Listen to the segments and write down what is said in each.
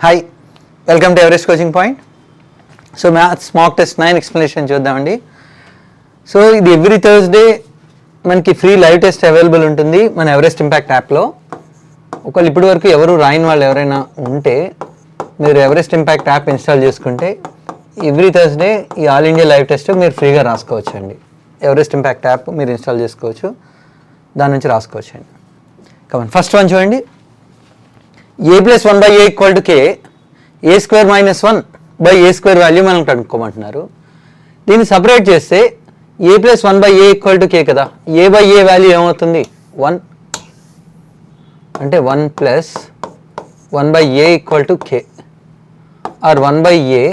Hi, welcome to Everest coaching point. So maths mock test 9 explanation చూద్దామండి. So ఇది every Thursday మనకి free live test available ఉంటుంది మన Everest impact యాప్లో. ఒకవేళ ఇప్పటి వరకు ఎవరు రాయని వాళ్ళు ఎవరైనా ఉంటే మీరు ఎవరెస్ట్ ఇంపాక్ట్ యాప్ ఇన్స్టాల్ చేసుకుంటే ఎవ్రీ థర్స్డే ఈ ఆల్ ఇండియా లైవ్ టెస్ట్ మీరు ఫ్రీగా రాసుకోవచ్చు అండి. ఎవరెస్ట్ ఇంపాక్ట్ యాప్ మీరు ఇన్స్టాల్ చేసుకోవచ్చు, దాని నుంచి రాసుకోవచ్చు అండి. కాబట్టి ఫస్ట్ వన్ చూడండి. a plus 1 by a equal to k, a square minus 1 by a square value మనం కనుక్కోమంటున్నారు. దీన్ని సపరేట్ చేస్తే a plus 1 by a equal to k కదా, a by a వాల్యూ ఏమవుతుంది 1, అంటే 1 plus 1 by a equal to k or 1 by a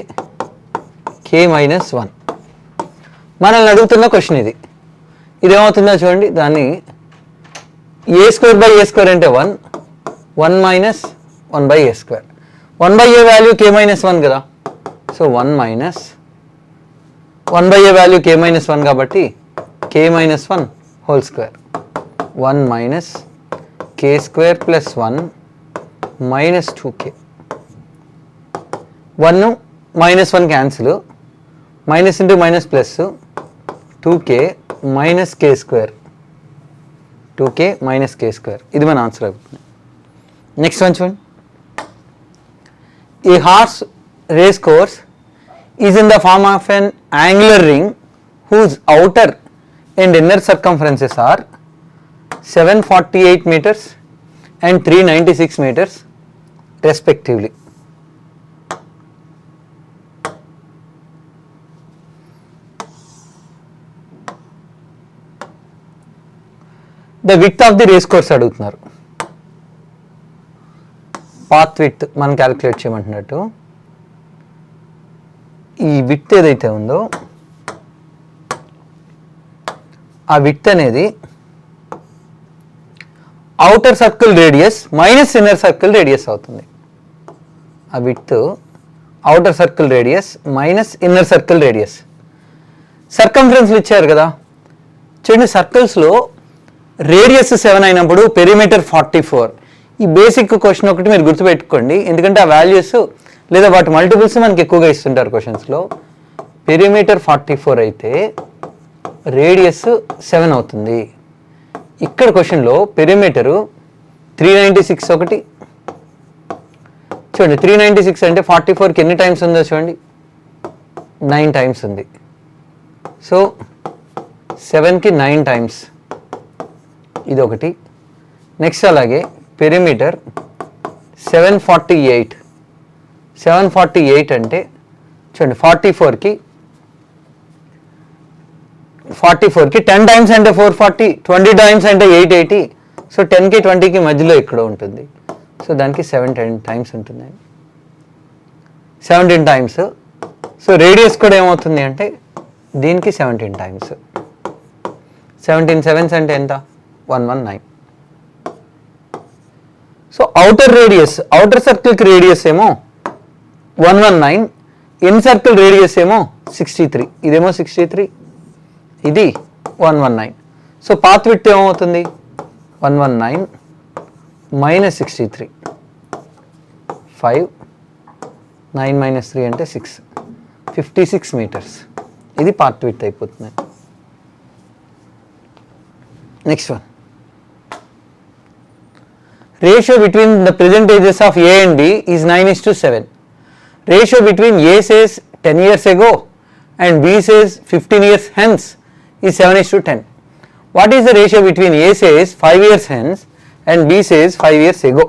k minus 1. మనల్ని అడుగుతున్న question ఇది ఏమవుతుందో చూడండి. దాన్ని a square by a square అంటే 1 minus 1 by a square. 1 by a value k minus 1 కదా, so 1 minus 1 by a value k minus 1 కాబట్టి k minus 1 whole square. 1 minus k square plus 1 minus 2k. 1 minus 1 cancel, minus into minus plus 2k minus k square, 2k minus k square. ఇది మన answer అవుతుంది. Next one చూడండి. A horse race course is in the form of an angular ring whose outer and inner circumferences are 748 meters and 396 meters respectively. The width of the race course అడుగుతున్నారు. Path width మనం calculate చేయమంటున్నట్టు. ఈ width ఏదైతే ఉందో ఆ width అనేది outer circle radius minus inner circle radius అవుతుంది. ఆ width outer circle radius minus inner circle radius. సర్కంఫరెన్స్లు ఇచ్చారు కదా చూడండి. సర్కిల్స్లో రేడియస్ 7 అయినప్పుడు పెరిమీటర్ 44. ఈ బేసిక్ క్వశ్చన్ ఒకటి మీరు గుర్తుపెట్టుకోండి, ఎందుకంటే ఆ వాల్యూస్ లేదా వాటి మల్టిపుల్స్ మనకి ఎక్కువగా ఇస్తుంటారు క్వశ్చన్స్లో. పెరిమీటర్ 44 అయితే రేడియస్ 7 అవుతుంది. ఇక్కడ క్వశ్చన్లో పెరిమీటరు 396 ఒకటి చూడండి. 396 అంటే 44కి ఎన్ని టైమ్స్ ఉందో చూడండి, 9 టైమ్స్ ఉంది. సో 7కి 9 టైమ్స్, ఇది ఒకటి. నెక్స్ట్ అలాగే పెరిమీటర్ 748 అంటే చూడండి 44కి 10 టైమ్స్ అంటే 440, 20 టైమ్స్ అంటే 880. సో 10కి 20కి మధ్యలో ఇక్కడ ఉంటుంది. సో దానికి 17 టైమ్స్ ఉంటుంది, 17 టైమ్స్. సో రేడియస్ కూడా ఏమవుతుంది అంటే దీనికి 17 టైమ్స్. 17 7s అంటే ఎంత, 119. సో అవుటర్ రేడియస్, అవుటర్ సర్కిల్కి రేడియస్ ఏమో 119, ఇన్ సర్కిల్ రేడియస్ ఏమో 63. ఇదేమో 63, ఇది 119. సో పాత్ విడ్త్ ఏమవుతుంది 119 మైనస్ 63, 5, 9 మైనస్ 3 అంటే 6, 56 మీటర్స్. ఇది పాత్ విడ్త్ అయిపోతుంది. Next one. Ratio between the present ages of A and B is 9:7. Ratio between A says 10 years ago and B says 15 years hence is 7:10. What is the ratio between A says 5 years hence and B says 5 years ago?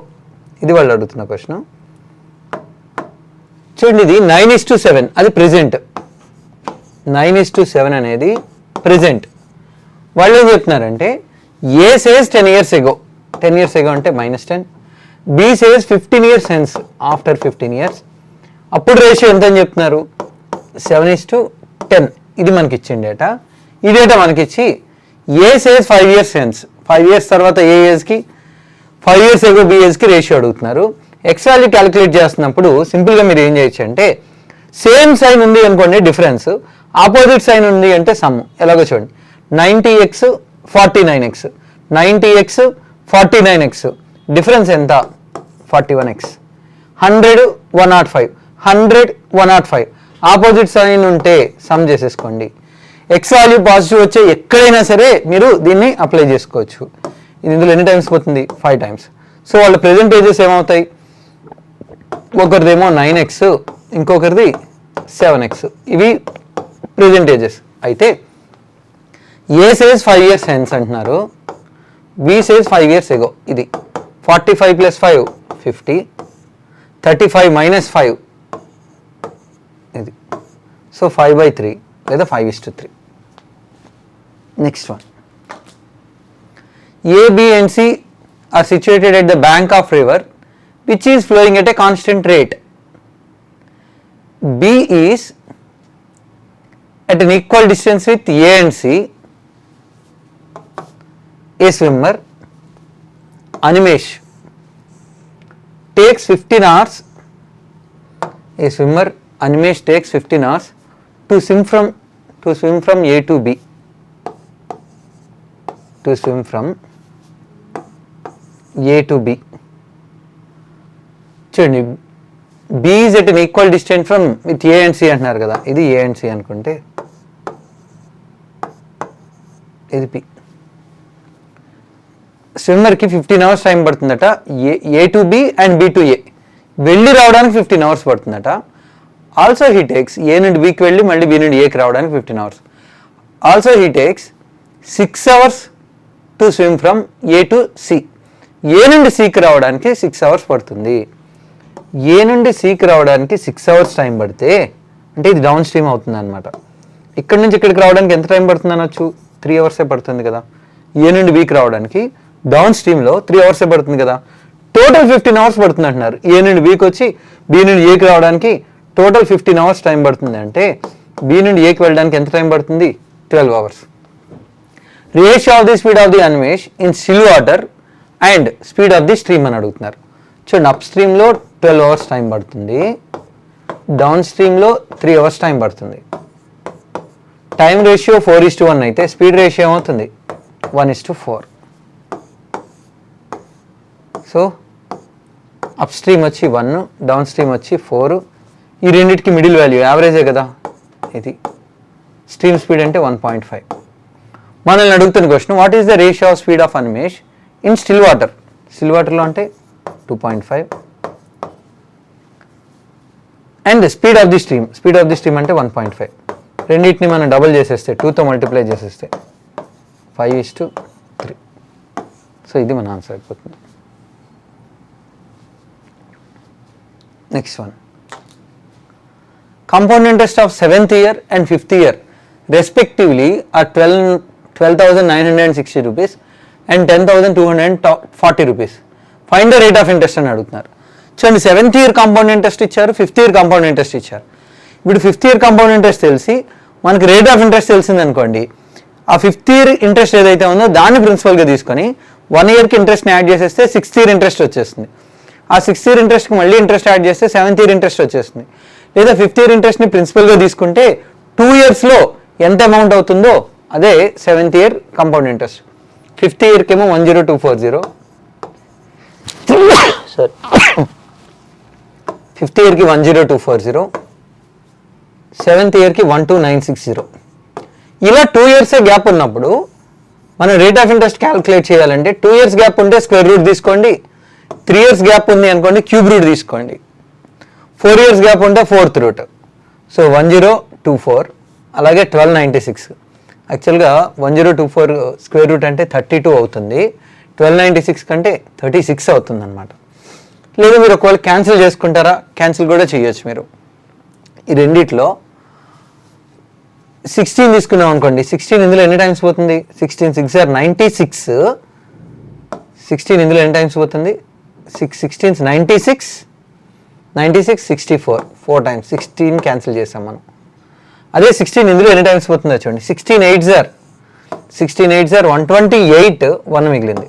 ఇది వాళ్ళు అడుగుతున్న question. చూడండి, ఇది 9:7 అది present. 9:7 అనేది present. వాళ్ళు ఏం చెప్తున్నారంటే A says 10 years ago, 10 years ago అంటే -10. B says 15 years hence, after 15 years. అప్పుడు రేషియో ఎంత అని చెప్తున్నారు 7:10. ఇది మనకి ఇచ్చిన డేటా. ఈ data మనకిచ్చి A says 5 years hence, 5 years తర్వాత ఏ ఏజ్కి, 5 years ago B ఏజ్కి రేషియో అడుగుతున్నారు. ఎక్స్ వాల్యూ క్యాలిక్యులేట్ చేస్తున్నప్పుడు సింపుల్గా మీరు ఏం చేయొచ్చు అంటే సేమ్ సైన్ ఉంది అనుకోండి డిఫరెన్స్, ఆపోజిట్ సైన్ ఉంది అంటే సమ్. ఎలాగో చూడండి, 90x 49x, 90x 49x, difference ఎంత 41x. 100 105 100 105 ఆపోజిట్ సైన్ ఉంటే సమ్ చేసేసుకోండి. ఎక్స్ వాల్యూ పాజిటివ్ వచ్చే ఎక్కడైనా సరే మీరు దీన్ని అప్లై చేసుకోవచ్చు. ఇది ఇందులో ఎన్ని టైమ్స్ పోతుంది? 5 టైమ్స్. సో వాళ్ళ ప్రెజెంట్ ఏజెస్ ఏమవుతాయి? ఒకరిదేమో 9x, ఇంకొకరిది 7x. ఇవి ప్రెజెంట్ ఏజెస్. అయితే ఏ సేస్ 5 years hence అంటున్నారు, బి సేస్ 5 years ago. ఇది 45 + 5 50, 35 - 5 ఇది. సో 5/3 లేదా 5:3. Next one, A, B and C are situated at the bank of river which is flowing at a constant rate. B is at an equal distance with A and C. A swimmer, Animesh, takes 15 hours. A swimmer, Animesh, takes 15 hours to swim from A to B. To swim from A to B. చూడండి, B is at an equal distance from with A and C అంటున్నారు కదా, ఇది A and C అనుకుంటే ఇది P. స్విమ్మర్కి 15 hours time పడుతుందట A to B and B to A వెళ్ళి రావడానికి 15 hours పడుతుందట. ఆల్సో హీ టేక్స్ ఏ నుండి బికి వెళ్ళి మళ్ళీ బి నుండి ఏకి రావడానికి 15 hours. Also he takes 6 hours to swim from A to C. A నుండి సికి రావడానికి 6 hours పడుతుంది. ఏ నుండి సికి రావడానికి 6 hours టైం పడితే అంటే ఇది డౌన్ స్ట్రీమ్ అవుతుంది అనమాట. ఇక్కడ నుంచి ఇక్కడికి రావడానికి ఎంత టైం పడుతుంది అనొచ్చు? 3 hours పడుతుంది కదా. ఏ నుండి బికి రావడానికి డౌన్ స్ట్రీమ్లో 3 hours పడుతుంది కదా. టోటల్ 15 hours పడుతుంది అంటున్నారు. ఏ నుండి బికి వచ్చి బి నుండి ఏకి రావడానికి టోటల్ 15 hours టైం పడుతుంది. అంటే బి నుండి ఏకి వెళ్ళడానికి ఎంత టైం పడుతుంది? 12 hours. Ratio of the speed of the Anvesh in still water and speed of the stream అని అడుగుతున్నారు. చూడండి, అప్ స్ట్రీమ్లో 12 hours టైం పడుతుంది, డౌన్ స్ట్రీమ్లో 3 hours టైం పడుతుంది. టైం రేషియో 4:1 అయితే స్పీడ్ రేషియో ఏమవుతుంది? 1:4. సో అప్ స్ట్రీమ్ వచ్చి 1, డౌన్ స్ట్రీమ్ వచ్చి 4. ఈ రెండింటికి మిడిల్ వాల్యూ యావరేజే కదా. ఇది స్ట్రీమ్ స్పీడ్ అంటే 1.5. మనల్ని అడుగుతున్న question, what is the ratio of speed of Animesh in still water? Still వాటర్లో అంటే 2.5 and speed of the stream, speed of the stream అంటే 1.5. రెండింటిని మనం డబుల్ చేసేస్తే 2తో మల్టిప్లై చేసేస్తే 5:3. సో ఇది మన ఆన్సర్ అయిపోతుంది. Next one, compound interest of 7th year and 5th year respectively are 12,960 rupees and 10,240 rupees. Find the rate of interest అని అడుగుతున్నారు. చూడండి, 7th year కాంపౌండ్ ఇంట్రెస్ట్ ఇచ్చారు, 5th year కాంపౌండ్ ఇంట్రెస్ట్ ఇచ్చారు. ఇప్పుడు 5th year కాంపౌండ్ ఇంట్రెస్ట్ తెలిసి మనకి rate of interest తెలిసింది అనుకోండి, ఆ 5th year ఇంట్రెస్ట్ ఏదైతే ఉందో దాన్ని ప్రిన్సిపల్గా తీసుకొని 1 yearకి ఇంట్రెస్ట్ని యాడ్ చేసేస్తే 6th year ఇంట్రెస్ట్ వచ్చేస్తుంది. ఆ 6th year ఇంట్రెస్ట్కి మళ్ళీ ఇంట్రెస్ట్ యాడ్ చేస్తే 7th year ఇంట్రెస్ట్ వచ్చేస్తుంది. లేదా 5th year ఇంట్రెస్ట్ని ప్రిన్సిపల్గా తీసుకుంటే 2 yearsలో ఎంత అమౌంట్ అవుతుందో అదే 7th year compound interest. 5th yearకి ఏమో 10240, సారీ 5th yearకి 10240, 7th yearకి 12960. ఇలా 2 years గ్యాప్ ఉన్నప్పుడు మనం రేట్ ఆఫ్ ఇంట్రెస్ట్ క్యాలిక్యులేట్ చేయాలంటే 2 years గ్యాప్ ఉంటే స్క్వేర్ రూట్ తీసుకోండి, 3 years గ్యాప్ ఉంది అనుకోండి క్యూబ్ రూట్ తీసుకోండి, 4 years గ్యాప్ ఉంటే 4th రూట్. సో 1024, అలాగే 1296. యాక్చువల్గా 1024 స్క్వేర్ రూట్ అంటే 32 అవుతుంది, 1296 కంటే 36 అవుతుంది అనమాట. లేదా మీరు ఒకవేళ క్యాన్సిల్ చేసుకుంటారా, క్యాన్సిల్ కూడా చేయొచ్చు మీరు. ఈ రెండిట్లో 16 తీసుకున్నాం అనుకోండి, 16 ఇందులో ఎన్ని టైమ్స్ పోతుంది? 16 6 are 96. 16 ఇందులో ఎన్ని టైమ్స్ పోతుంది? 16 96, 96 64, 4 times. 16 క్యాన్సిల్ చేసాం మనం. అదే 16 ఇందులో ఎన్ని టైమ్స్ పోతుందో చూడండి, 16 8s are 128, 1 మిగిలింది.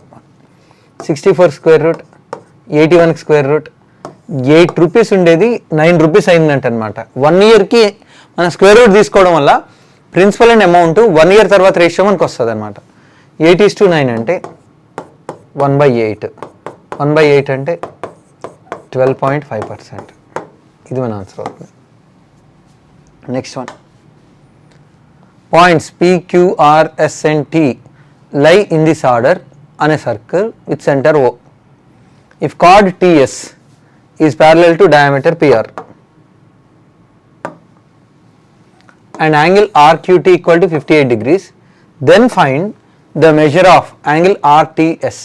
64 square root, 81 square root, 8 rupees ఉండేది 9 రూపీస్ అయిందంట అనమాట. 1 yearకి మనం స్క్వేర్ రూట్ తీసుకోవడం వల్ల ప్రిన్సిపల్ అండ్ అమౌంట్ 1 year తర్వాత రేషియో మనకు వస్తుంది అనమాట. 8:9 అంటే 1/8, 1/8 అంటే 12.5%. ఇది మన ఆన్సర్ అవుతుంది. Next one, points PQRS and T లై in this order on a circle with center O. If chord TS is parallel to diameter PR and angle RQT equal to 58 degrees, then find the measure of angle RTS.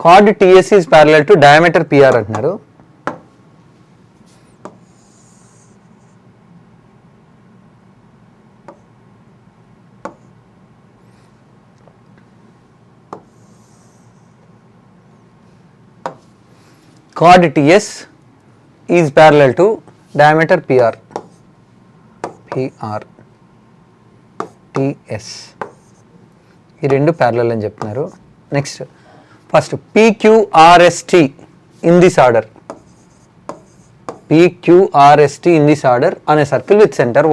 Chord TS is parallel to diameter PR అంటున్నారు. Chord TS is parallel to diameter PR. TS ఈ రెండు parallel అని చెప్తున్నారు. Next first PQRST in this order. PQRST in this order on a circle with centre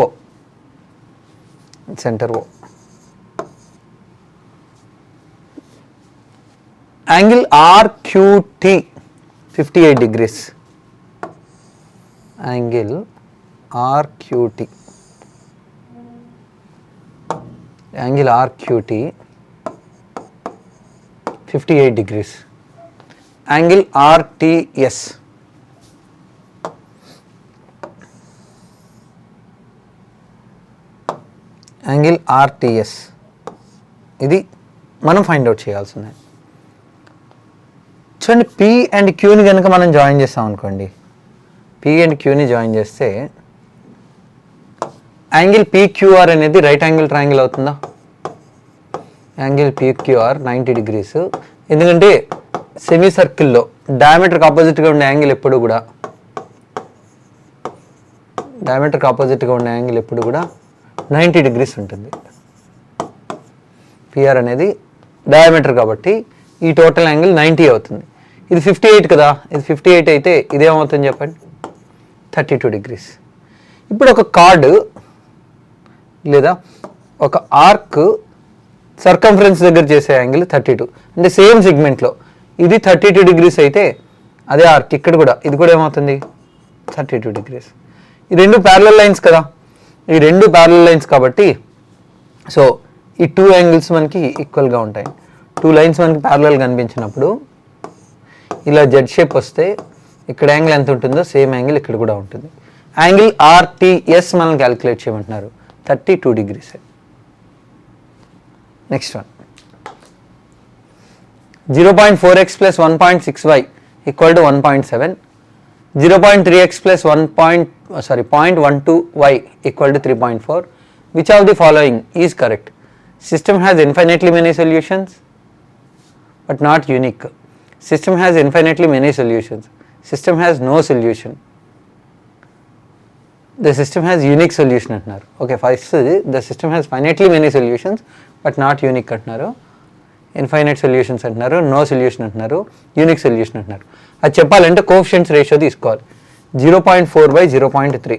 O. Angle RQT 58 degrees. Angle RQT 58 degrees. Angle RTS ఇది మనం find out చేయాల్సిందే. చూడండి, P and Qని కనుక మనం జాయిన్ చేస్తాం అనుకోండి, P అండ్ Qని జాయిన్ చేస్తే angle PQR అనేది రైట్ యాంగిల్ ట్రయాంగిల్ అవుతుందా? Angle PQR 90 degrees. ఎందుకంటే సెమీ సర్కిల్లో డయామీటర్కి ఆపోజిట్గా ఉండే యాంగిల్ ఎప్పుడు కూడా 90 degrees ఉంటుంది. PR అనేది డయామీటర్ కాబట్టి ఈ టోటల్ యాంగిల్ 90 అవుతుంది. ఇది 58 కదా, ఇది 58 అయితే ఇదేమవుతుంది చెప్పండి, 32 degrees. ఇప్పుడు ఒక కార్డ్ లేదా ఒక ఆర్క్ సర్కంఫరెన్స్ దగ్గర చేసే యాంగిల్ 32, అంటే సేమ్ సెగ్మెంట్లో ఇది 32 degrees అయితే అదే ఆర్క్ ఇక్కడ కూడా ఇది కూడా ఏమవుతుంది 32 degrees. ఈ రెండు ప్యారలల్ లైన్స్ కదా, ఈ రెండు ప్యారలల్ లైన్స్ కాబట్టి సో ఈ టూ యాంగిల్స్ మనకి ఈక్వల్గా ఉంటాయి. టూ లైన్స్ మనకి ప్యారలల్ కనిపించినప్పుడు ఇలా జెడ్ షేప్ వస్తే ఇక్కడ యాంగిల్ ఎంత ఉంటుందో సేమ్ యాంగిల్ ఇక్కడ కూడా ఉంటుంది. యాంగిల్ RTS మనం క్యాలిక్యులేట్ చేయమంటున్నారు, 32 degrees. Next one, 0.4x plus 1.6y equal to 1.7, 0.3x plus 0.12y equal to 3.4. Which of the following is correct? System has infinitely many solutions but not unique. System has infinitely many solutions. System has no solution. The system has unique solution అంటున్నారు. Okay, first the system has finitely many solutions but not unique అంటున్నారు. Infinite solutions అంటున్నారు, no solution అంటున్నారు, unique solution అంటున్నారు. అది చెప్పాలంటే coefficients ratio తీసుకోవాలి. 0.4/0.3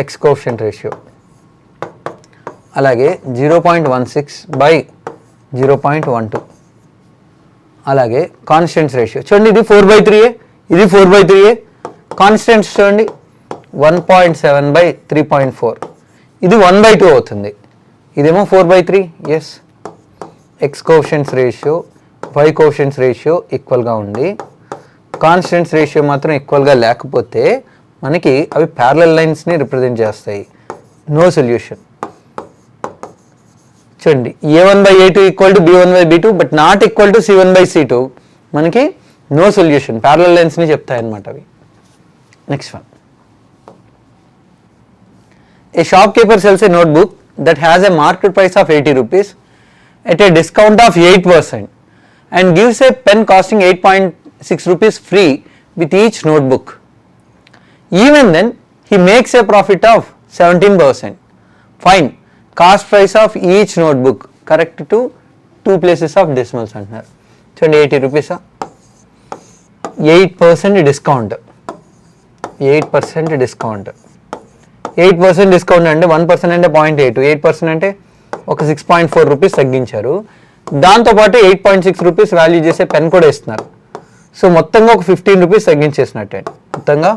X coefficient ratio, అలాగే 0.16/0.12, అలాగే కాన్స్టెంట్స్ రేషియో చూడండి, ఇది 4/3, ఇది 4/3. కాన్స్టెంట్స్ చూడండి 1.7/3.4, ఇది 1/2 అవుతుంది, ఇదేమో 4/3. Yes, X coefficients ratio Y coefficients ratio ఈక్వల్గా ఉండి కాన్స్టెంట్స్ రేషియో మాత్రం ఈక్వల్గా లేకపోతే మనకి అవి ప్యారలల్ లైన్స్ని రిప్రజెంట్ చేస్తాయి. No solution. చూడండి, A1/A2 equal to B1/B2 but not equal to C1/C2, మనకి నో సొల్యూషన్, ప్యారలల్ లైన్స్ని చెప్తాయి అన్నమాట అవి. Next one, a shopkeeper sells a notebook that has a market price of 80 rupees at a discount of 8% and gives a pen costing 8.6 rupees free with each notebook. Even then he makes a profit of 17%. Find cost price of each notebook correct to 2 places of decimals అంటున్నారు. చూడండి, 80 rupees, 8% discount, 8% discount, 8% discount అంటే 1% అంటే 0.8, 8% అంటే ఒక 6.4 rupees తగ్గించారు. దాంతోపాటు 8.6 rupees value చేసే pen కూడా ఇస్తున్నారు. సో మొత్తంగా ఒక 15 రూపీస్ తగ్గించేసినట్టే, మొత్తంగా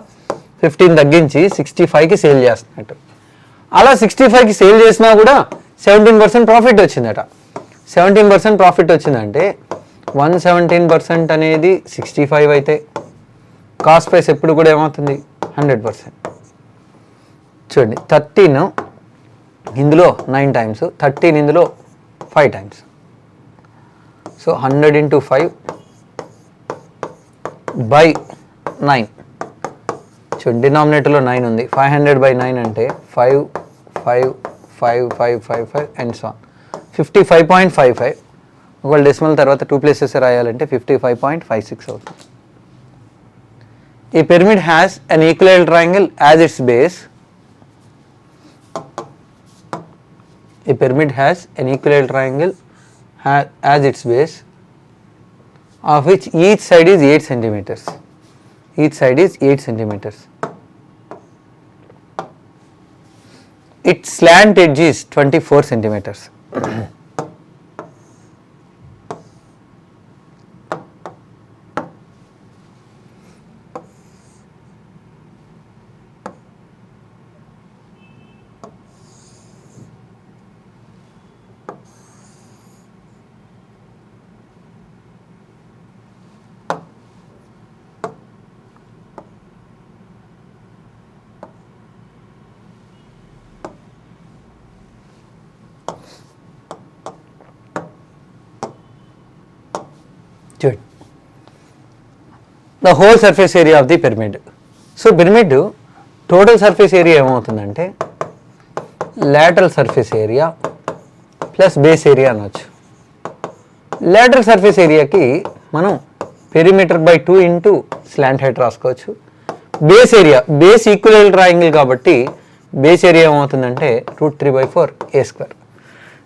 15 తగ్గించి 65కి సేల్ చేస్తున్నట్టు. అలా 65కి సేల్ చేసినా కూడా 17% ప్రాఫిట్ వచ్చిందట. 17% ప్రాఫిట్ వచ్చిందంటే 117% అనేది 65 అయితే కాస్ట్ ప్రైస్ ఎప్పుడు కూడా ఏమవుతుంది 100%. చూడండి 13 ఇందులో 9 టైమ్స్, 13 ఇందులో 5 టైమ్స్. So 100 into 5 by 9. చూడండి డినామినేటర్లో 9 ఉంది, 500 by 9 అంటే 5 5 5 5 5 5 అండ్ సో 55.55. ఒకవేళ డెసిమల్ తర్వాత 2 ప్లేసెస్ రాయాలంటే 55.56 అవుతుంది. A pyramid has an equilateral triangle as its base. A pyramid has an equilateral triangle as its base, of which each side is 8 centimeters. Each side is 8 centimeters. Its slant edge is 24 centimeters. The whole surface area of the pyramid. So pyramid total surface area ఏమవుతుందంటే lateral surface area plus base area అనొచ్చు. lateral surface ఏరియాకి మనం perimeter by 2 into slant height రాసుకోవచ్చు. Base area, base equal triangle కాబట్టి base area ఏమవుతుందంటే √3/4 a².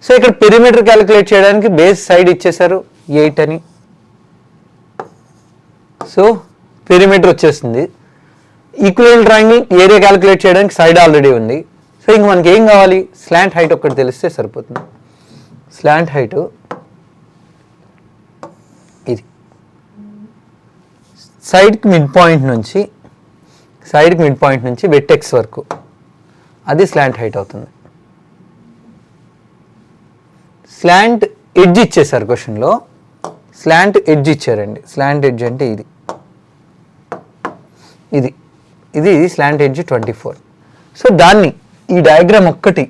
So ఇక్కడ perimeter calculate చేయడానికి base side ఇచ్చేసారు 8 అని. సో పెరిమీటర్ వచ్చేస్తుంది. ఈక్వల్ ట్రయాంగిల్ ఏరియా క్యాలిక్యులేట్ చేయడానికి సైడ్ ఆల్రెడీ ఉంది. సో ఇంక మనకి ఏం కావాలి, స్లాంట్ హైట్ ఒక్కటి తెలిస్తే సరిపోతుంది. స్లాంట్ హైట్ ఇది సైడ్కి మిడ్ పాయింట్ నుంచి వెట్టెక్స్ వరకు అది స్లాంట్ హైట్ అవుతుంది. స్లాంట్ ఎడ్జ్ ఇచ్చేసారు క్వశ్చన్లో, స్లాంట్ ఎడ్జ్ ఇచ్చారండి. స్లాంట్ ఎడ్జ్ అంటే ఇది ఇది ఇది స్లాంట్ ఎడ్జ్ 24. సో దాన్ని ఈ డయాగ్రామ్ ఒక్కటి,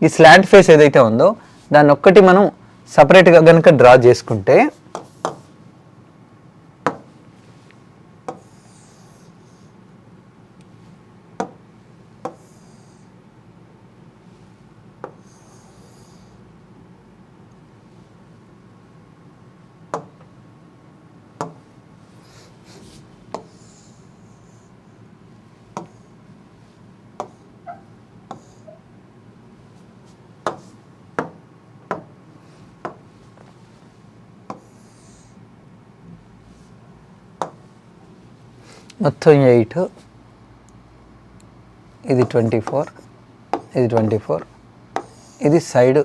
ఈ స్లాంట్ ఫేస్ ఏదైతే ఉందో దాన్ని ఒక్కటి మనం సపరేట్గా కనుక డ్రా చేసుకుంటే మొత్తం 8, ఇది 24, ఇది 24, ఇది సైడ్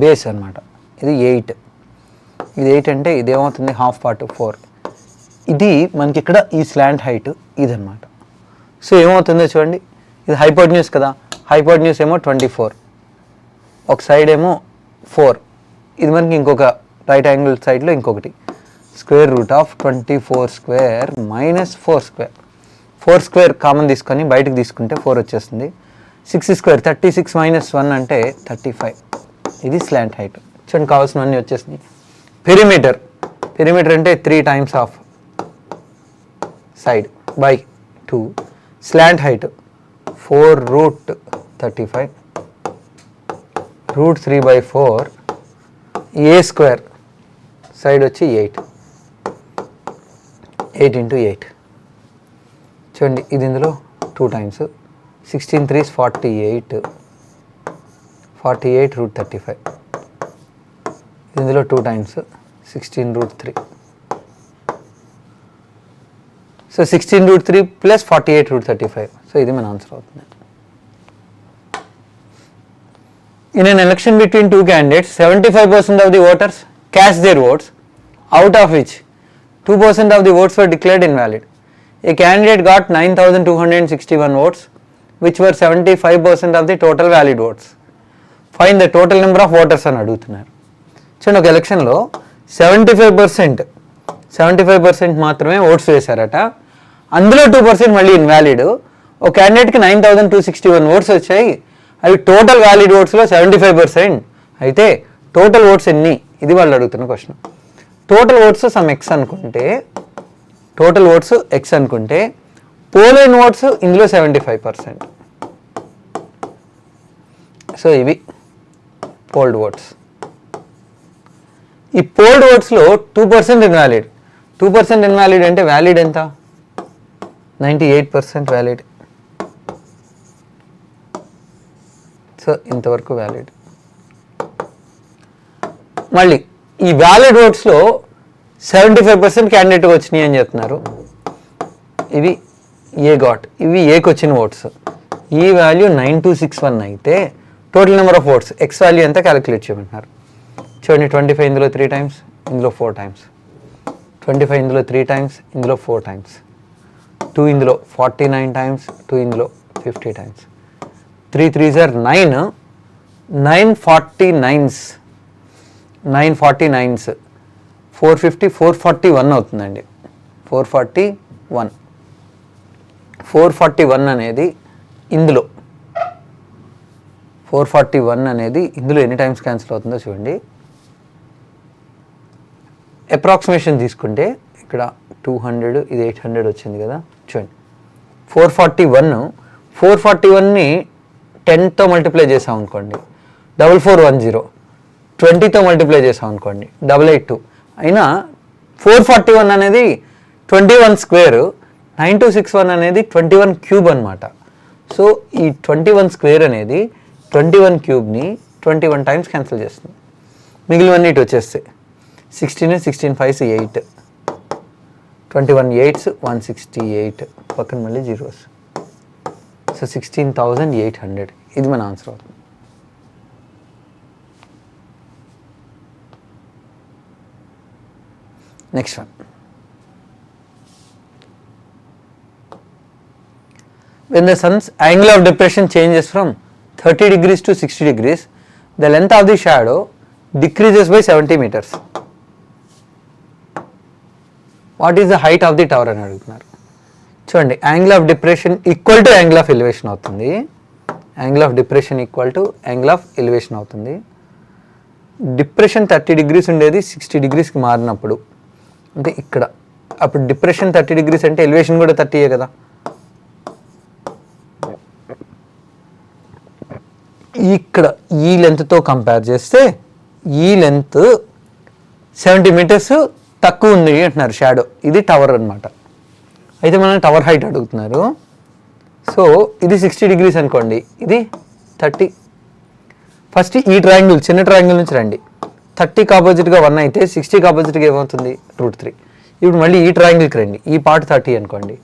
బేస్ అనమాట. ఇది 8, ఇది 8 అంటే ఇదేమవుతుంది హాఫ్ పార్ట్ 4. ఇది మనకి ఇక్కడ ఈ స్లాంట్ హైట్ ఇదనమాట. సో ఏమవుతుందో చూడండి, ఇది హైపోటెన్యూస్ కదా, హైపోటెన్యూస్ ఏమో 24, ఒక సైడ్ ఏమో 4, ఇది మనకి ఇంకొక రైట్ యాంగిల్ సైడ్లో ఇంకొకటి. Square root of 24 square minus 4 square. 4 square common తీసుకొని బయటకు తీసుకుంటే 4 వచ్చేస్తుంది. 6 స్క్వేర్ 36 మైనస్ 1 అంటే 35. ఇది స్లాంట్ హైట్. చూడండి కావాల్సినవన్నీ వచ్చేసినాయి. పెరిమీటర్, పెరిమీటర్ అంటే 3 times of side by 2. Slant height 4√35 √3/4 a square, side వచ్చి 8 into 8. చూడండి ఇది ఇందులో 2 టైమ్స్, 16 3s 48, 48√35. ఇందులో 2 టైమ్స్ 16√3. So 16√3 plus 48√35. సో ఇది మన ఆన్సర్ అవుతుంది. In an election between two candidates, 75% of the voters cast their votes, out of which 2% of the votes were declared invalid. A candidate got 9,261 votes, which were 75% of the total valid votes. Find the total number of voters అని అడుగుతున్నారు. చూడండి, ఒక ఎలక్షన్లో 75% మాత్రమే oats వేశారట. అందులో 2% మళ్ళీ invalid. ఒక క్యాండిడేట్కి 9,261 oats వచ్చాయి. అవి టోటల్ వ్యాలిడ్ ఓట్స్లో 75%. అయితే టోటల్ ఓట్స్ ఎన్ని? ఇది వాళ్ళు అడుగుతున్న question. Total votes some X అనుకుంటే, టోటల్ ఓట్స్ ఎక్స్ అనుకుంటే పోలైన్ ఓట్స్ ఇందులో 75%. సో ఇవి పోల్డ్ ఓట్స్. ఈ పోల్డ్ ఓట్స్లో 2% ఇన్వాలిడ్. 2% ఇన్వాలిడ్ అంటే వ్యాలిడ్ ఎంత? 98% వ్యాలిడ్. సో ఇంతవరకు వ్యాలిడ్. మళ్ళీ ఈ వ్యాలిడ్ ఓట్స్లో 75% క్యాండిడేట్కి వచ్చినాయి అని చెప్తున్నారు. ఇవి ఏ గాట్, ఇవి ఏకి వచ్చిన ఓట్స్. ఈ వాల్యూ 9261 అయితే total number of votes X value ఎంత క్యాలిక్యులేట్ చేయమంటున్నారు. చూడండి, 25 ఇందులో 3 టైమ్స్, ఇందులో 4 టైమ్స్. 25 ఇందులో 3 టైమ్స్, ఇందులో 4 టైమ్స్. 2 ఇందులో 49 టైమ్స్, 2 ఇందులో 50 times. 3 3s are 9, 949s, 949s, 450, 441 అవుతుందండి. 441 అనేది ఇందులో 441 అనేది ఇందులో ఎన్ని టైమ్స్ క్యాన్సిల్ అవుతుందో చూడండి. అప్రాక్సిమేషన్ తీసుకుంటే ఇక్కడ 200, ఇది 800 వచ్చింది కదా. చూడండి, 441ని 10తో మల్టిప్లై చేసాం అనుకోండి 4410, 20తో మల్టిప్లై చేసాం అనుకోండి 882. అయినా 441 అనేది 21 స్క్వేర్, 9261 అనేది 21 క్యూబ్ అనమాట. సో ఈ 21 స్క్వేర్ అనేది 21 క్యూబ్ని 21 టైమ్స్ క్యాన్సిల్ చేస్తుంది. మిగిలినవన్నీ ఇటు వచ్చేస్తాయి. 16, 16 5s 8, 21 8s 168, పక్కన మళ్ళీ జీరోస్. సో 16,800. ఇది మన ఆన్సర్ అవుతుంది. Next one. When the sun's angle of depression changes from 30 degrees to 60 degrees, the length of the shadow decreases by 70 meters. What is the height of the tower అని అడుగుతున్నారు. చూడండి, angle of depression equal to angle of elevation అవుతుంది. Angle of depression equal to angle of elevation అవుతుంది. Depression 30 degrees ఉండేది 60 degreesకి మారినప్పుడు, అంటే ఇక్కడ అప్పుడు డిప్రెషన్ 30 degrees అంటే ఎలివేషన్ కూడా 30 కదా. ఇక్కడ ఈ లెంత్తో కంపేర్ చేస్తే ఈ లెంత్ 70 meters తక్కువ ఉంది అంటున్నారు షాడో. ఇది టవర్ అనమాట. అయితే మనం టవర్ హైట్ అడుగుతున్నారు. సో ఇది 60 degrees అనుకోండి, ఇది 30. ఫస్ట్ ఈ ట్రయాంగిల్, చిన్న ట్రయాంగిల్ నుంచి రండి. 30కి ఆపోజిట్గా 1 అయితే 60కి ఆపోజిట్గా ఏమవుతుంది? √3. ఇప్పుడు మళ్ళీ ఈ ట్రయాంగిల్కి రండి. ఈ పార్ట్ 30 అనుకోండి,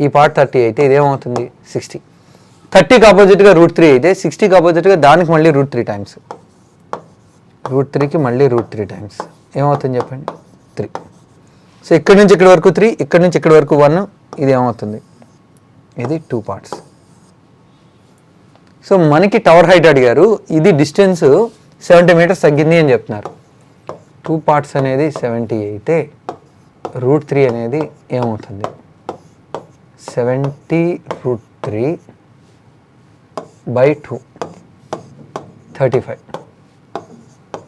ఈ పార్ట్ 30 అయితే ఇదేమవుతుంది? 60. 30కి ఆపోజిట్గా √3 అయితే 60కి ఆపోజిట్గా దానికి మళ్ళీ √3 టైమ్స్, √3కి మళ్ళీ √3 టైమ్స్ ఏమవుతుంది చెప్పండి? 3. సో ఇక్కడి నుంచి ఇక్కడి వరకు 3, ఇక్కడి నుంచి ఇక్కడి వరకు 1. ఇది ఏమవుతుంది? ఇది 2 parts. సో మనకి టవర్ హైట్ అడిగారు, ఇది డిస్టెన్స్ 70 meters తగ్గింది అని చెప్తున్నారు. 2 parts అనేది 70 అయితే √3 అనేది ఏమవుతుంది? 70 √3 by 2, 35.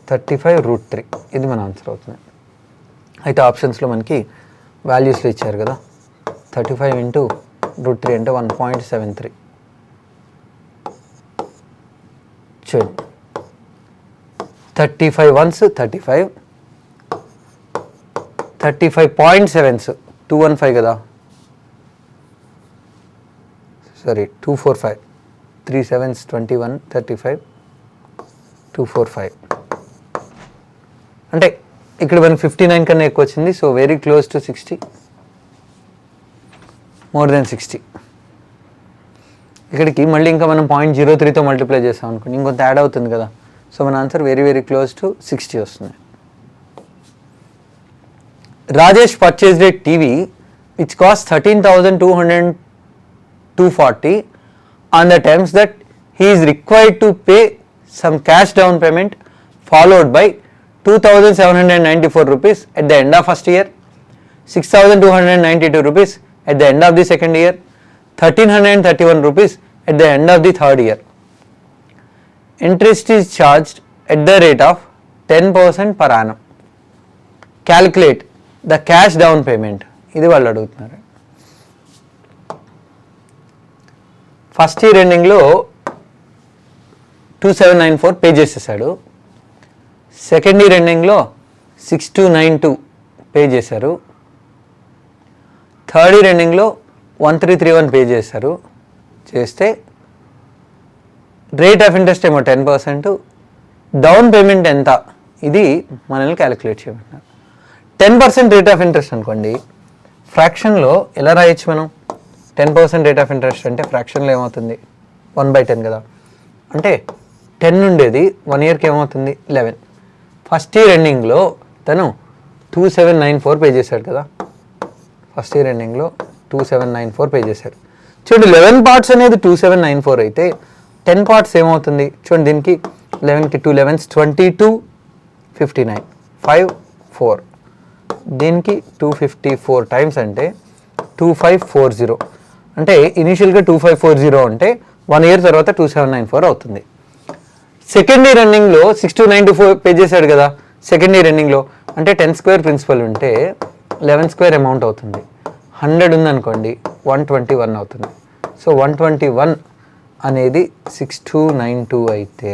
35 √3. ఇది మన ఆన్సర్ అవుతుంది. అయితే ఆప్షన్స్లో మనకి వాల్యూస్లో ఇచ్చారు కదా. 35 into √3 అంటే 1.73. చూడండి, 35 ones 35, 35.7s 215 కదా. Sorry 245, 3 7s 21, 35, 245. అంటే ఇక్కడ మనకి 59 కన్నా ఎక్కువ వచ్చింది. So very close to 60, more than 60. ఇక్కడికి మళ్ళీ ఇంకా మనం 0.03తో మల్టిప్లై చేసాం అనుకోండి, ఇంకొంత యాడ్ అవుతుంది కదా. సో మన answer very very close to 60 వస్తుంది. Rajesh purchased a TV which cost 13,240 on the terms that he is required to pay some cash down payment followed by 2,794 rupees at the end of first year, 6,292 rupees at the end of the second year, 1,331 rupees at the end of the third year. Interest is charged at the rate of 10% per annum. Calculate the cash down payment. ఇది వాళ్ళు అడుగుతున్నారు. First year ఎండింగ్లో 2794 pay చేసేసాడు. Second year ఎండింగ్లో 6292 pay చేశారు. Third year ఎండింగ్లో 1331 pay చేశారు. చేస్తే రేట్ ఆఫ్ ఇంట్రెస్ట్ ఏమో 10%, డౌన్ పేమెంట్ ఎంత, ఇది మనల్ని క్యాలిక్యులేట్ చేయమంటున్నారు. 10% రేట్ ఆఫ్ ఇంట్రెస్ట్ అనుకోండి, ఫ్రాక్షన్లో ఎలా రాయొచ్చు మనం? 10% రేట్ ఆఫ్ ఇంట్రెస్ట్ అంటే ఫ్రాక్షన్లో ఏమవుతుంది? 1/10 కదా. అంటే 10 ఉండేది 1 ఇయర్కి ఏమవుతుంది? 11. ఫస్ట్ ఇయర్ ఎండింగ్లో తను 2794 పే చేశాడు కదా. ఫస్ట్ ఇయర్ ఎండింగ్లో 2794 పే చేశాడు. చూడండి 11 పార్ట్స్ అనేది 2794 అయితే 10 పార్ట్స్ ఏమవుతుంది? చూడండి దీనికి 11కి 2 11s 22 59 5 4, దీనికి 254 టైమ్స్ అంటే 2540. అంటే ఇనీషియల్గా 2540 అంటే 1 ఇయర్ తర్వాత 2794 అవుతుంది. సెకండ్ ఇయర్ రన్నింగ్లో 6294 పే చేశాడు కదా. సెకండ్ ఇయర్ రన్నింగ్లో అంటే 10 స్క్వేర్ ప్రిన్సిపల్ ఉంటే 11 స్క్వేర్ అమౌంట్ అవుతుంది. 100 ఉందనుకోండి 121 అవుతుంది. సో 121 అనేది 6292 అయితే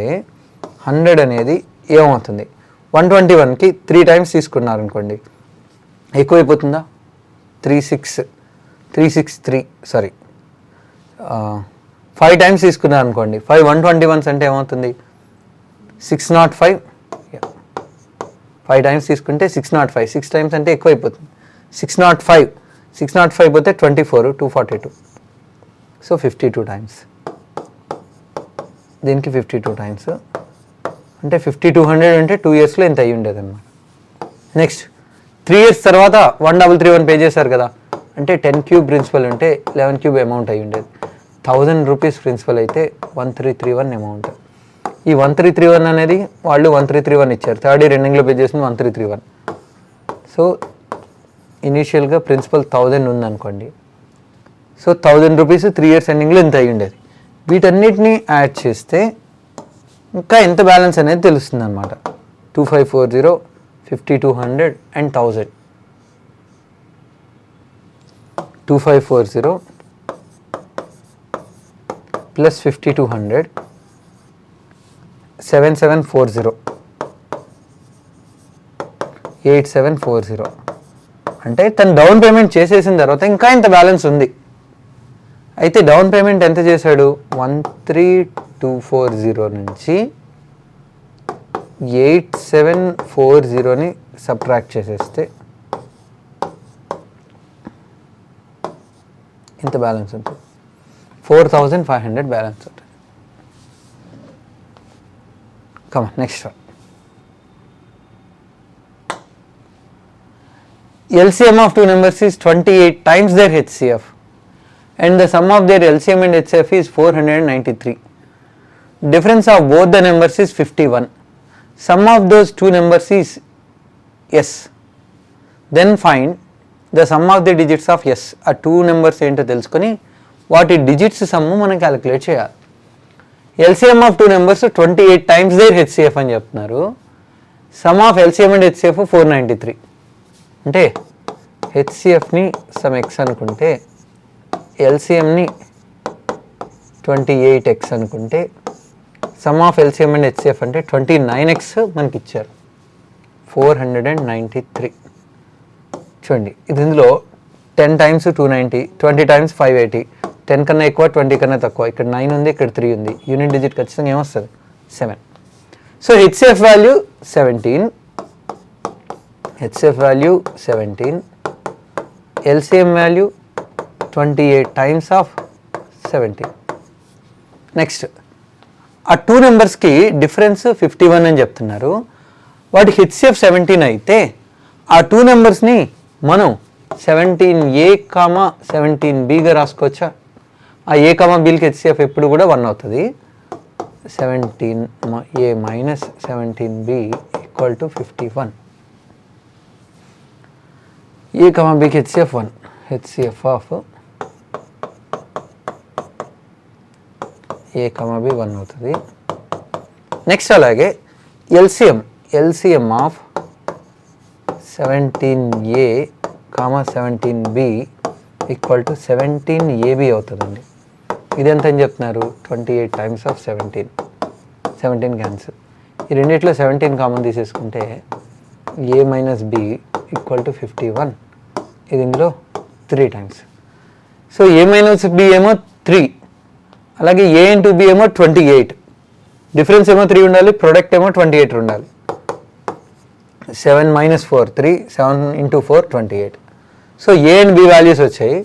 100 అనేది ఏమవుతుంది? 121కి 3 టైమ్స్ తీసుకున్నారనుకోండి ఎక్కువైపోతుందా? 363 సారీ 5 టైమ్స్ తీసుకున్నారనుకోండి 5 121s అంటే ఏమవుతుంది? 605. 5 టైమ్స్ తీసుకుంటే 605, 6 టైమ్స్ అంటే ఎక్కువైపోతుంది. 605 పోతే 24 242, సో 52 టైమ్స్. దీనికి 52 టైమ్స్ అంటే 5200 అంటే 2 ఇయర్స్లో ఇంత అయ్యి ఉండేది అన్నమాట. నెక్స్ట్ 3 ఇయర్స్ తర్వాత 1331 పే చేశారు కదా. అంటే 10 క్యూబ్ ప్రిన్సిపల్ ఉంటే 11 క్యూబ్ అమౌంట్ అయ్యి ఉండేది. 1000 రూపీస్ ప్రిన్సిపల్ అయితే 1331 అమౌంట్. ఈ 1331 అనేది వాళ్ళు 1331 ఇచ్చారు. థర్డ్ ఇయర్ ఎండింగ్లో పే చేసింది 1331. సో ఇనీషియల్గా ప్రిన్సిపల్ 1000 ఉందనుకోండి. సో 1000 రూపీస్ 3 ఇయర్స్ ఎండింగ్లో ఇంత అయ్యి ఉండేది. వీటన్నిటిని యాడ్ చేస్తే ఇంకా ఎంత బ్యాలెన్స్ అనేది తెలుస్తుంది అనమాట. 2540 5200 అండ్ 1000. 2540 ప్లస్ 5200 7740 8740. అంటే తను డౌన్ పేమెంట్ చేసేసిన తర్వాత ఇంకా ఇంత బ్యాలెన్స్ ఉంది. అయితే డౌన్ పేమెంట్ ఎంత చేశాడు? 13240 నుంచి 8740ని సబ్ట్రాక్ట్ చేసేస్తే ఇంత బ్యాలెన్స్ ఉంటుంది. 4500 బ్యాలెన్స్ ఉంటుంది. Come next one. LCM of two numbers is 28 times their HCF and the sum of their LCM and HCF is 493. Difference of both the numbers is 51. Sum of those two numbers is S. Then find the sum of the digits of S. ఆ two numbers ఏంటో తెలుసుకొని వాటి digits sum మనం calculate చేయాలి. LCM of two numbers 28 times their HCF అని చెప్తున్నారు. Some of LCM and HCF 493. అంటే హెచ్సిఎఫ్ని some X అనుకుంటే ఎల్సిఎంని 28x అనుకుంటే some of LCM and HCF అంటే 29x మనకి ఇచ్చారు. 493. చూడండి ఇది ఇందులో 10 times 290, 20 times 580, 10 కన్నా ఎక్కువ 20 కన్నా తక్కువ. ఇక్కడ 9 ఉంది, ఇక్కడ 3 ఉంది. యూనిట్ డిజిట్ ఖచ్చితంగా ఏమొస్తుంది? 7. So HCF value 17, HCF value 17, LCM value 28 times of 17. Next ఆ టూ నెంబర్స్కి డిఫరెన్స్ 51 అని చెప్తున్నారు. వాటి HCF 17 అయితే ఆ టూ నెంబర్స్ని మనం 17A, 17Bగా రాసుకోవచ్చా? ఆ A, Bకి హెచ్సిఎఫ్ ఎప్పుడు కూడా 1 అవుతుంది. 17A minus 17B equal to 51. A, Bకి HCF 1, HCF of A, B 1 అవుతుంది. నెక్స్ట్ అలాగే LCM of 17A, 17B equal to 17AB అవుతుందండి. ఇది ఎంత అని చెప్తున్నారు? 28 టైమ్స్ ఆఫ్ 17 క్యాన్సిల్. ఈ రెండిట్లో 17 కామన్ తీసేసుకుంటే A minus B equal to 51. ఇది ఇందులో 3 times. So A minus B ఏమో 3, అలాగే A ఇంటూ B ఏమో 28. డిఫరెన్స్ ఏమో 3 ఉండాలి, ప్రొడక్ట్ ఏమో 28 ఉండాలి. 7 minus 4 3, 7 into 4 28. So A and B values వచ్చాయి.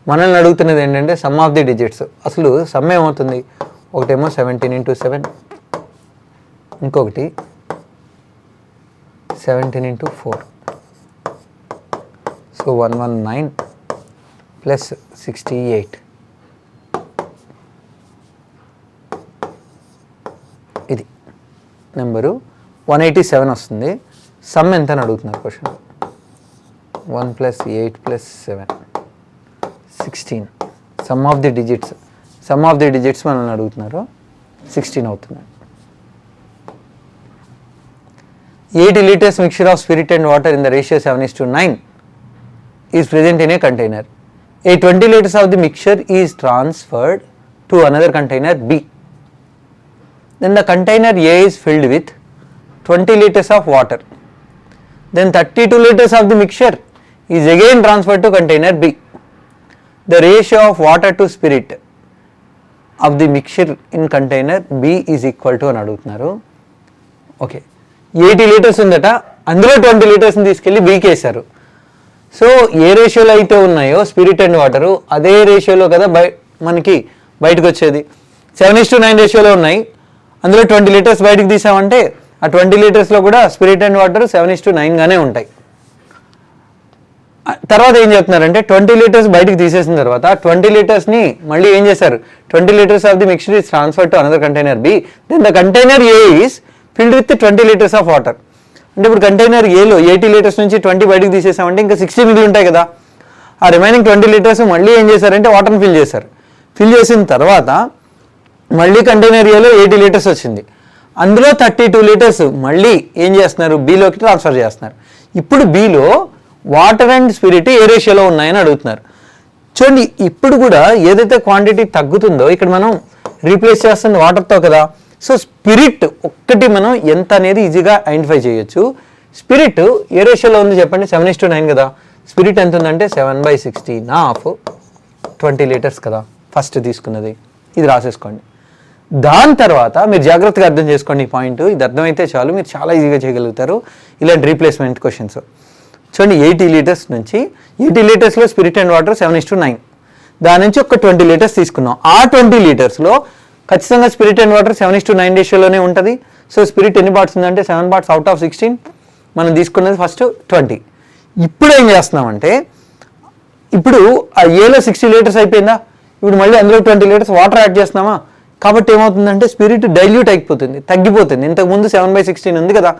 మనల్ని అడుగుతున్నది ఏంటంటే సమ్ ఆఫ్ ది డిజిట్స్. అసలు సమ్ ఏమవుతుంది? ఒకటేమో 17 ఇంటూ 7, ఇంకొకటి 17 ఇంటూ 4. So 119 plus 68. ఇది నెంబరు 187 వస్తుంది. సమ్ ఎంత అని అడుగుతున్నారు question. 1 plus 8 plus 7 16. Some of the digits మనల్ని అడుగుతున్నారు. 16 అవుతుంది. 80 liters mixture of spirit and water in the ratio 7:9 is present in a container. A 20 liters of the mixture is transferred to another container B. Then the container A is filled with 20 liters of water. Then 32 liters of the mixture is again transferred to container B. The ratio of water to spirit of the mixture in container B is equal to అని అడుగుతున్నారు. Okay, 80 litres ఉందట, అందులో 20 లీటర్స్ని తీసుకెళ్ళి Bకి వేశారు. So ఏ రేషియోలో అయితే ఉన్నాయో spirit and water, అదే రేషియోలో కదా మనకి బయటకు వచ్చేది. 7:9 రేషియోలో ఉన్నాయి, అందులో 20 లీటర్స్ బయటకు తీసామంటే ఆ 20 లీటర్స్లో కూడా స్పిరిట్ అండ్ వాటర్ 7:9గానే ఉంటాయి. తర్వాత ఏం చెప్తున్నారంటే 20 లీటర్స్ బయటకు తీసేసిన తర్వాత 20 లీటర్స్ని మళ్ళీ ఏం చేశారు? 20 litres of the mixture is transfer to another container B. Then the container A is filled with 20 litres of water. అంటే ఇప్పుడు కంటైనర్ ఏలో 80 లీటర్స్ నుంచి 20 బయటకు తీసేసామంటే ఇంకా 60 మిగిలి ఉంటాయి కదా. ఆ రిమైనింగ్ 20 లీటర్స్ మళ్ళీ ఏం చేశారంటే వాటర్ని ఫిల్ చేశారు. ఫిల్ చేసిన తర్వాత మళ్ళీ కంటైనర్ ఏలో 80 లీటర్స్ వచ్చింది, అందులో 32 లీటర్స్ మళ్ళీ ఏం చేస్తున్నారు? బీలోకి ట్రాన్స్ఫర్ చేస్తున్నారు. ఇప్పుడు బీలో వాటర్ అండ్ స్పిరిట్ ఏ రేషియోలో ఉన్నాయని అడుగుతున్నారు. చూడండి, ఇప్పుడు కూడా ఏదైతే క్వాంటిటీ తగ్గుతుందో ఇక్కడ మనం రీప్లేస్ చేస్తుంది వాటర్తో కదా. సో స్పిరిట్ ఒక్కటి మనం ఎంత అనేది ఈజీగా ఐడెంటిఫై చేయొచ్చు. స్పిరిట్ ఏ రేషియోలో ఉంది చెప్పండి? 7:9 కదా. స్పిరిట్ ఎంత ఉందంటే 7/16 ఆఫ్ 20 లీటర్స్ కదా ఫస్ట్ తీసుకున్నది. ఇది రాసేసుకోండి. దాని తర్వాత మీరు జాగ్రత్తగా అర్థం చేసుకోండి ఈ పాయింట్. ఇది అర్థమైతే చాలు, మీరు చాలా ఈజీగా చేయగలుగుతారు ఇలాంటి రీప్లేస్మెంట్ క్వశ్చన్స్. చూడండి, 80 లీటర్స్ నుంచి 80 లీటర్స్లో స్పిరిట్ అండ్ వాటర్ 7:9, దాని నుంచి ఒక 20 లీటర్స్ తీసుకున్నాం. ఆ 20 లీటర్స్లో ఖచ్చితంగా స్పిరిట్ అండ్ వాటర్ 7:9 రేషియోలోనే ఉంటుంది. సో స్పిరిట్ ఎన్ని పార్ట్స్ ఉందంటే 7 పార్ట్స్ అవుట్ ఆఫ్ 16. మనం తీసుకున్నది ఫస్ట్ 20. ఇప్పుడు ఏం చేస్తున్నామంటే ఇప్పుడు ఆ ఏలో 60 లీటర్స్ అయిపోయిందా, ఇప్పుడు మళ్ళీ అందులో 20 లీటర్స్ వాటర్ యాడ్ చేస్తున్నామా. కాబట్టి ఏమవుతుందంటే స్పిరిట్ డైల్యూట్ అయిపోతుంది, తగ్గిపోతుంది. ఇంతకుముందు 7/16 ఉంది కదా,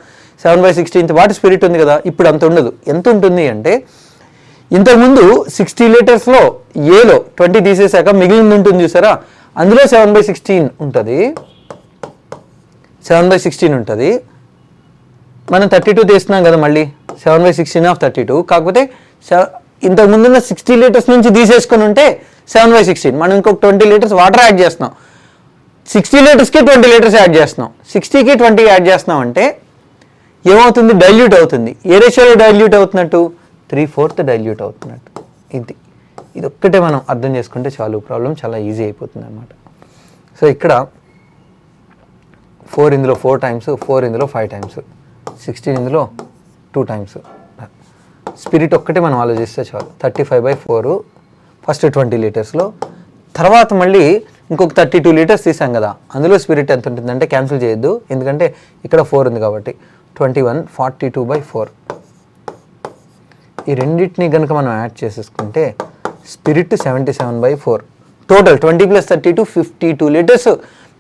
7/16 వాటి స్పిరిట్ ఉంది కదా, ఇప్పుడు అంత ఉండదు. ఎంత ఉంటుంది అంటే ఇంతకుముందు 60 లీటర్స్లో ఏలో 20 తీసేసాక మిగిలింది ఉంటుంది చూసారా, అందులో 7/16 ఉంటుంది. 7/16 ఉంటుంది. మనం 32 తీస్తున్నాం కదా, మళ్ళీ 7/16 ఆఫ్ 32. కాకపోతే ఇంతకుముందున్న 60 లీటర్స్ నుంచి తీసేసుకొని ఉంటే 7/16. మనం ఇంకొక 20 లీటర్స్ వాటర్ యాడ్ చేస్తున్నాం. 60 లీటర్స్కి 20 లీటర్స్ యాడ్ చేస్తున్నాం. 60కి 20 యాడ్ చేస్తున్నాం అంటే ఏమవుతుంది? డైల్యూట్ అవుతుంది. ఏ రేషియోలో డైల్యూట్ అవుతున్నట్టు? 3/4 డైల్యూట్ అవుతున్నట్టు. ఇది ఒక్కటే మనం అర్థం చేసుకుంటే చాలు, ప్రాబ్లం చాలా ఈజీ అయిపోతుంది అన్నమాట. సో ఇక్కడ 4 ఇందులో 4 టైమ్స్, 4 ఇందులో 5 టైమ్స్, 16 ఇందులో 2 టైమ్స్. స్పిరిట్ ఒక్కటే మనం ఆలోచిస్తే చాలు. 35/4 ఫస్ట్ 20 లీటర్స్లో, తర్వాత మళ్ళీ ఇంకొక 32 లీటర్స్ తీసాం కదా, అందులో స్పిరిట్ ఎంత ఉంటుందంటే క్యాన్సిల్ చేయొద్దు, ఎందుకంటే ఇక్కడ 4 ఉంది కాబట్టి 21 42/4 ఈ రెండింటిని కనుక మనం యాడ్ చేసేసుకుంటే స్పిరిట్ 77/4 టోటల్ 20 + 32 52 లీటర్స్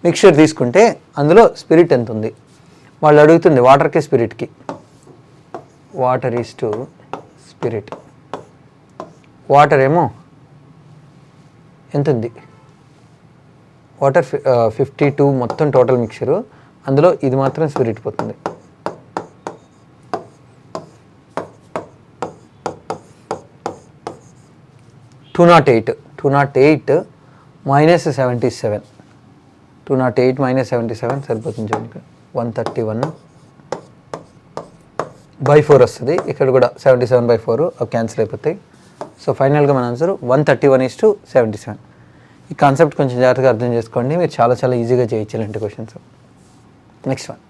మిక్చర్ తీసుకుంటే అందులో స్పిరిట్ ఎంత ఉంది వాళ్ళు అడుగుతుంది వాటర్కి స్పిరిట్కి. Water is to spirit. Water ఏమో ఎంత ఉంది, వాటర్ 52 మొత్తం టోటల్ మిక్చరు, అందులో ఇది మాత్రం స్పిరిట్ పోతుంది. $208 - 77. 208 - 77 సరిపోతుంది చూడండి. 131/4 వస్తుంది. ఇక్కడ కూడా 77/4 క్యాన్సిల్ అయిపోతాయి. సో ఫైనల్గా మన ఆన్సర్ 131:77. ఈ కాన్సెప్ట్ కొంచెం జాగ్రత్తగా అర్థం చేసుకోండి, మీరు చాలా చాలా ఈజీగా చేయొచ్చు ఇలాంటి questions. Next one,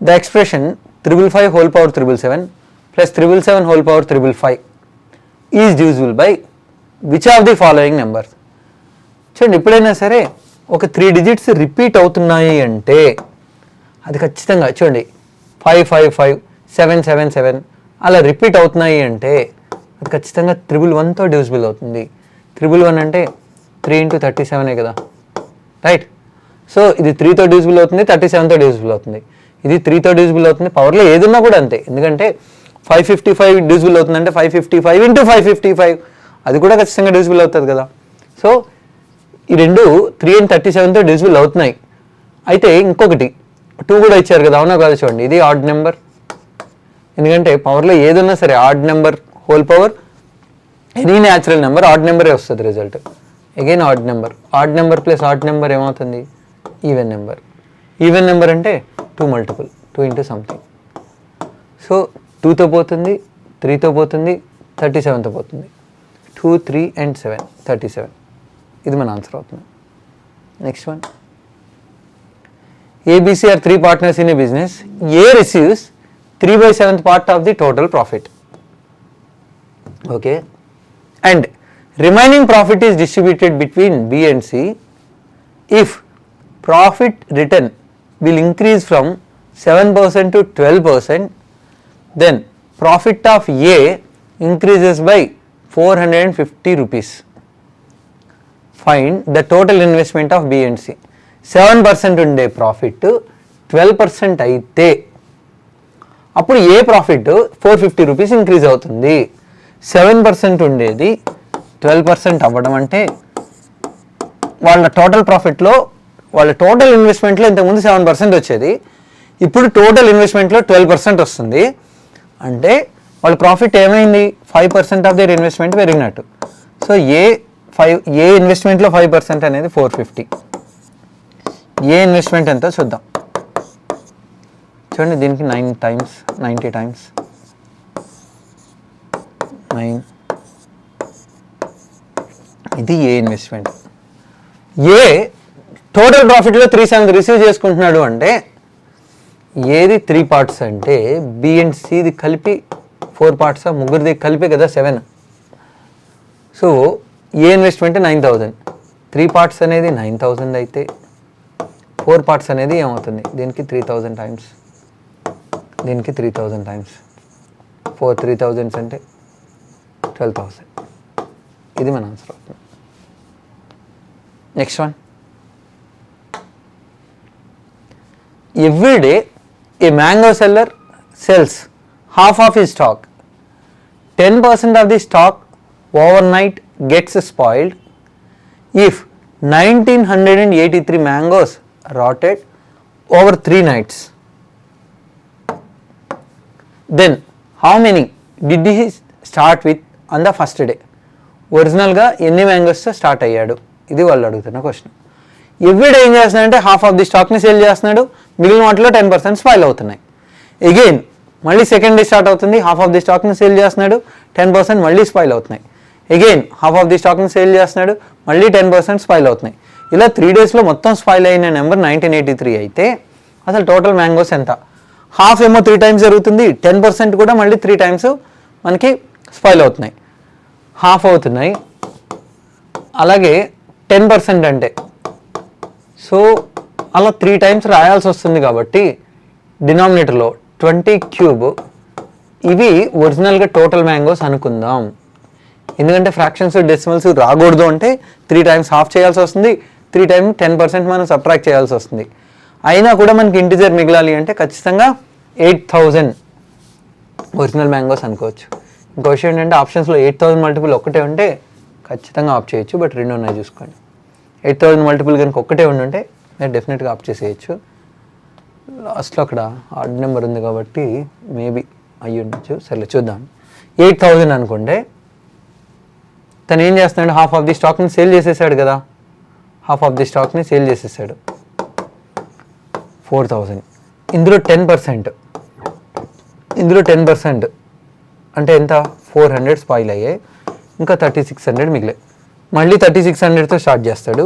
the expression 555/777 + 777/555 is divisible by which of the following numbers. చూడండి, ఎప్పుడైనా సరే ఒక 3 డిజిట్స్ రిపీట్ అవుతున్నాయి అంటే అది ఖచ్చితంగా చూడండి 555 777 అలా రిపీట్ అవుతున్నాయి అంటే అది ఖచ్చితంగా 111తో డివిజిబుల్ అవుతుంది. 111 అంటే 3 × 37 కదా, రైట్. సో ఇది 3తో డివిజిబుల్ అవుతుంది, 37తో డివిజిబుల్ అవుతుంది. ఇది 3తో డివిజిబుల్ అవుతుంది. పవర్లో ఏదున్నా కూడా అంతే, ఎందుకంటే 555 డివిజిబుల్ అవుతుంది అంటే 555 × 555 అది కూడా ఖచ్చితంగా డివిజిబుల్ అవుతుంది కదా. సో ఈ రెండు 3 and 37తో డివిజిబుల్ అవుతున్నాయి. అయితే ఇంకొకటి 2 కూడా ఇచ్చారు కదా, అవునా కాదు చూడండి. ఇది ఆడ్ నెంబర్, ఎందుకంటే పవర్లో ఏదన్నా సరే odd number whole power any natural number odd నెంబరే వస్తుంది result. Again odd number plus odd number ఏమవుతుంది, ఈవెన్ నెంబర్. ఈవెన్ నెంబర్ అంటే 2 మల్టిపుల్ 2 × సంథింగ్. సో 2తో పోతుంది, 3తో పోతుంది, 37తో పోతుంది. 2, 3 and 7 37. ఇది మన ఆన్సర్ అవుతుంది. Next one, ABC are 3 partners in a business. A receives 3/7 part of the total profit. Okay, and remaining profit is distributed between B and C. If profit return will increase from 7% to 12%, then profit of A increases by 450 rupees. Find the total investment of B and C. 7% ఉండే profit 12% అయితే అప్పుడు ఏ profit 450 rupees increase అవుతుంది. 7% ఉండేది 12% అవ్వడం అంటే వాళ్ళ total ప్రాఫిట్లో వాళ్ళ total ఇన్వెస్ట్మెంట్లో ఇంతకుముందు 7% వచ్చేది, ఇప్పుడు టోటల్ ఇన్వెస్ట్మెంట్లో 12% వస్తుంది. అంటే వాళ్ళ ప్రాఫిట్ ఏమైంది, 5% ఆఫ్ దేర్ ఇన్వెస్ట్మెంట్ పెరిగినట్టు. సో ఏ ఇన్వెస్ట్మెంట్లో 5% అనేది 450. ఏ ఇన్వెస్ట్మెంట్ ఎంతో చూద్దాం. చూడండి, దీనికి 9 times 90 times 9. ఇది ఏ ఇన్వెస్ట్మెంట్. ఏ టోటల్ ప్రాఫిట్లో 370 రిసీవ్ చేసుకుంటున్నాడు అంటే ఏది 3 parts అంటే బి అండ్ సిది కలిపి 4 parts, ముగ్గురిది కలిపి కదా 7. సో ఏ ఇన్వెస్ట్మెంట్ 9000. 3 parts అనేది 9000 అయితే 4 parts అనేది ఏమవుతుంది, దీనికి 3000 times, దీనికి 3000 times 4 3000 అంటే 12000. ఇది మన ఆన్సర్ అవుతుంది. Next one, every day A mango seller sells half of his stock. 10% of the stock overnight gets spoiled. If 1983 mangoes rotted over 3 nights, then how many did he start with on the first day? ఒరిజినల్గా ఎన్ని మ్యాంగోస్తో start అయ్యాడు, ఇది వాళ్ళు అడుగుతున్న question. Everyday ఏం చేస్తున్నాడంటే half of the స్టాక్ని sale చేస్తున్నాడు, మిగిలిన వాటిలో 10% స్పాయిల్ అవుతున్నాయి. అగైన్ మళ్ళీ సెకండ్ డే స్టార్ట్ అవుతుంది, హాఫ్ ఆఫ్ ది స్టాక్ని సేల్ చేస్తున్నాడు, 10% మళ్ళీ స్పాయిల్ అవుతున్నాయి. అగైన్ హాఫ్ ఆఫ్ ది స్టాక్ని సేల్ చేస్తున్నాడు, మళ్ళీ 10% స్పాయిల్ అవుతున్నాయి. ఇలా 3 daysలో మొత్తం స్పాయిల్ అయిన నెంబర్ 1983 అయితే అసలు టోటల్ మ్యాంగోస్ ఎంత? హాఫ్ ఏమో 3 times జరుగుతుంది, 10% కూడా మళ్ళీ 3 times మనకి స్పాయిల్ అవుతున్నాయి, హాఫ్ అవుతున్నాయి. అలాగే 10% అంటే సో అలా 3 times రాయాల్సి వస్తుంది కాబట్టి డినామినేటర్లో 20³ ఇవి ఒరిజినల్గా టోటల్ మ్యాంగోస్ అనుకుందాం. ఎందుకంటే ఫ్రాక్షన్స్ డెసిమల్స్ రాకూడదు అంటే 3 times హాఫ్ చేయాల్సి వస్తుంది, 3 times 10% మనం సబ్ట్రాక్ట్ చేయాల్సి వస్తుంది. అయినా కూడా మనకి ఇంటిజర్ మిగలాలి అంటే ఖచ్చితంగా 8000 ఒరిజినల్ మ్యాంగోస్ అనుకోవచ్చు. ఇంకో విషయం ఏంటంటే ఆప్షన్స్లో 8000 మల్టిపుల్ ఒక్కటే ఉంటే ఖచ్చితంగా ఆప్ చేయొచ్చు, బట్ 2 ఉన్నాయి చూసుకోండి. 8000 మల్టిపుల్ కనుక ఒక్కటే ఉంటే మీరు డెఫినెట్గా ఆప్ చేసేయచ్చు. లాస్ట్లో అక్కడ ఆడ్ నెంబర్ ఉంది కాబట్టి మేబీ అయ్యి ఉండొచ్చు. సరే చూద్దాం. 8000 అనుకుంటే తను ఏం చేస్తున్నాడు, హాఫ్ ఆఫ్ ది స్టాక్ని సేల్ చేసేసాడు కదా, హాఫ్ ఆఫ్ ది స్టాక్ని సేల్ చేసేసాడు 4000. ఇందులో 10%, ఇందులో 10% అంటే ఎంత, 400 స్పాయిల్ అయ్యాయి, ఇంకా 3600 మిగిలాయి. మళ్ళీ 3600తో స్టార్ట్ చేస్తాడు,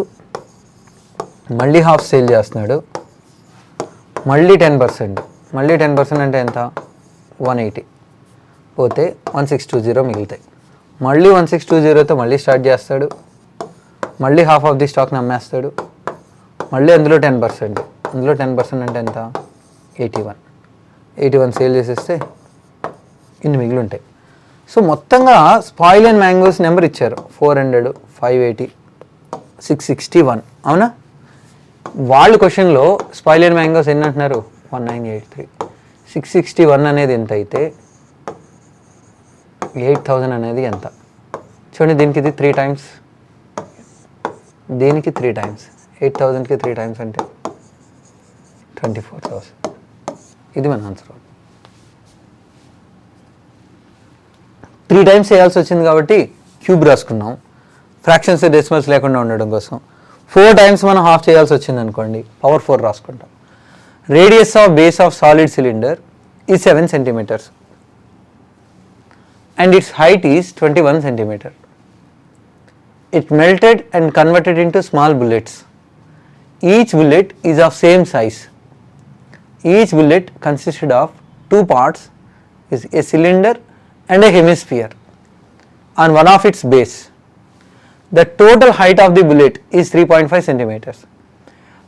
మళ్ళీ హాఫ్ సేల్ చేస్తున్నాడు, మళ్ళీ 10%, మళ్ళీ 10% అంటే ఎంత, 180 పోతే 1620 మిగులుతాయి. మళ్ళీ 1620తో మళ్ళీ స్టార్ట్ చేస్తాడు, మళ్ళీ హాఫ్ ఆఫ్ ది స్టాక్ని అమ్మేస్తాడు, మళ్ళీ అందులో 10%, అందులో 10% అంటే ఎంత, 81 సేల్ చేసేస్తే ఇన్ని మిగిలి ఉంటాయి. సో మొత్తంగా స్పాయిల్ అండ్ మ్యాంగోస్ నెంబర్ ఇచ్చారు 400, 580, 661. అవునా? వాళ్ళు క్వశ్చన్లో స్పాయిల్ అండ్ మ్యాంగోస్ ఎన్ని అంటున్నారు, 1983. 661 అనేది ఎంత అయితే 8000 అనేది ఎంత చూడండి. దీనికి ఇది 3 times, దీనికి 3 times, 8000కి 3 times అంటే 24,000. ఇది మన ఆన్సర్. 3 times చేయాల్సి వచ్చింది కాబట్టి క్యూబ్ రాసుకున్నాం, ఫ్రాక్షన్స్ డెసిమల్స్ లేకుండా ఉండడం కోసం. 4 times మనం హాఫ్ చేయాల్సి వచ్చింది అనుకోండి, పవర్ 4 రాసుకుంటాం. Radius of base of solid cylinder is 7 centimeters and its height is 21 centimeter. It melted and converted into small bullets. Each bullet is of same size. Each bullet consisted of 2 parts, is a cylinder and a hemisphere on one of its base. The total height of the bullet is 3.5 centimeters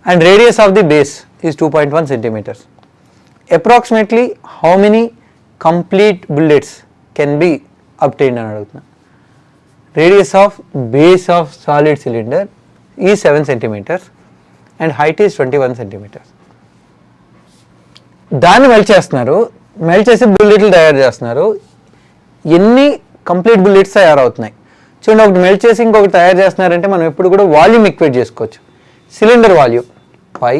and radius of the base is 2.1 centimeters. Approximately how many complete bullets can be obtained అని అడుగుతున్నా. Radius of base of solid cylinder is 7 centimeters and height is 21 centimeters. దాన్ని melt చేస్తున్నారు, melt చేసి బుల్లెట్లు తయారు చేస్తున్నారు. ఎన్ని complete bullets తయారవుతున్నాయి చూడండి. ఒకటి మెల్ట్ చేసి ఇంకొకటి తయారు చేస్తున్నారంటే మనం ఎప్పుడు కూడా వాల్యూమ్ ఈక్వేట్ చేసుకోవచ్చు. సిలిండర్ వాల్యూమ్ పై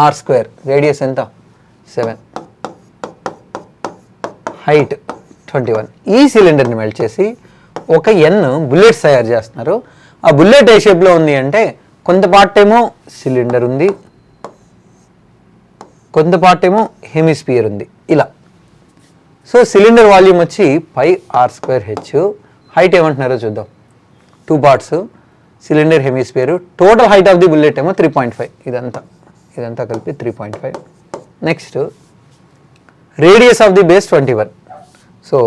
r², రేడియస్ ఎంత 7, హైట్ 21. ఈ సిలిండర్ని మెల్ట్ చేసి ఒక n బుల్లెట్స్ తయారు చేస్తున్నారు. ఆ బుల్లెట్ ఏ షేప్లో ఉంది అంటే కొంత పార్ట్ ఏమో సిలిండర్ ఉంది, కొంత పార్ట్ ఏమో హెమిస్పియర్ ఉంది, ఇలా. సో సిలిండర్ వాల్యూమ్ వచ్చి పై r²h, హైట్ ఏమంటున్నారో చూద్దాం. 2 parts cylinder hemisphere, total height of the bullet ఏమో 3.5. ఇదంతా కలిపి 3.5. Next radius of the base 21. So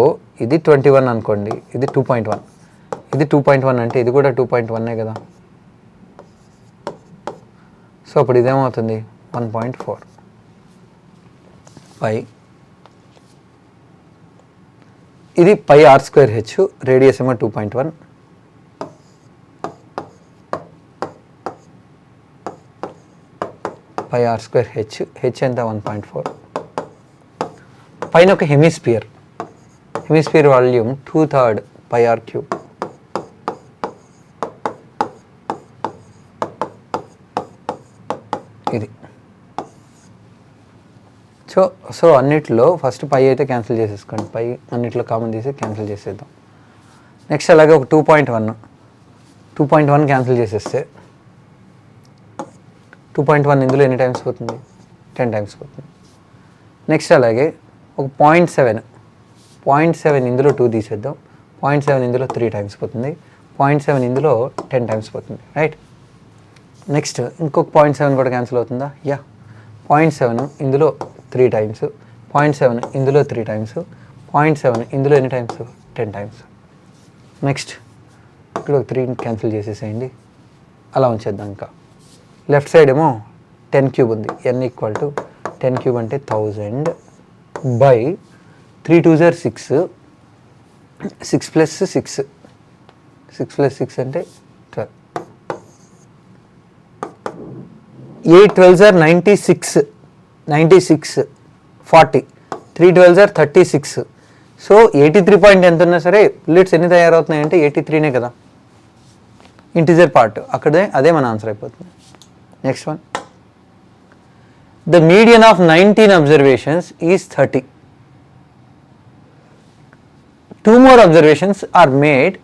ఇది 21 అనుకోండి, ఇది 2.1, ఇది 2.1 అంటే ఇది కూడా 2.1 కదా. సో అప్పుడు ఇదేమవుతుంది 1.4 పై, ఇది పై r²h, రేడియస్ ఏమో 2.1, పై r²h, h ఎంత 1.4. పైన ఒక హెమిస్పియర్ వాల్యూమ్ 2/3 పై r³. ఇది సో అన్నిట్లో ఫస్ట్ పై అయితే క్యాన్సిల్ చేసేసుకోండి, పై అన్నిట్లో కామన్ తీసి క్యాన్సిల్ చేసేద్దాం. నెక్స్ట్ అలాగే ఒక 2.1 క్యాన్సిల్ చేసేస్తే 2.1 ఇందులో ఎన్ని టైమ్స్ పోతుంది, 10 times పోతుంది. నెక్స్ట్ అలాగే ఒక 0.7 ఇందులో 2 తీసేద్దాం, 0.7 ఇందులో 3 times పోతుంది, 0.7 ఇందులో 10 times పోతుంది, రైట్. నెక్స్ట్ ఇంకొక 0.7 కూడా క్యాన్సిల్ అవుతుందా, 0.7 ఇందులో 3 times, 0.7 ఇందులో 3 times, 0.7 ఇందులో ఎన్ని టైమ్స్, 10 times. నెక్స్ట్ ఇక్కడ ఒక 3 క్యాన్సిల్ చేసేసేయండి, అలా ఉంచేద్దాం. ఇంకా లెఫ్ట్ సైడ్ ఏమో 10³ ఉంది, n = 10³ అంటే 1000 by 3 2s are 6, 6 plus 6, 6 plus 6 అంటే 12, 8 12s are 96, 40, 3 12s are 36. So 83 point ఎంత ఉన్నా సరే బుల్లెట్స్ ఎన్ని తయారవుతున్నాయి అంటే 83నే కదా, ఇంటిజర్ పార్ట్ అక్కడే, అదే మన ఆన్సర్ అయిపోతుంది. Next one, the median of 19 observations is 30. 2 more observations are made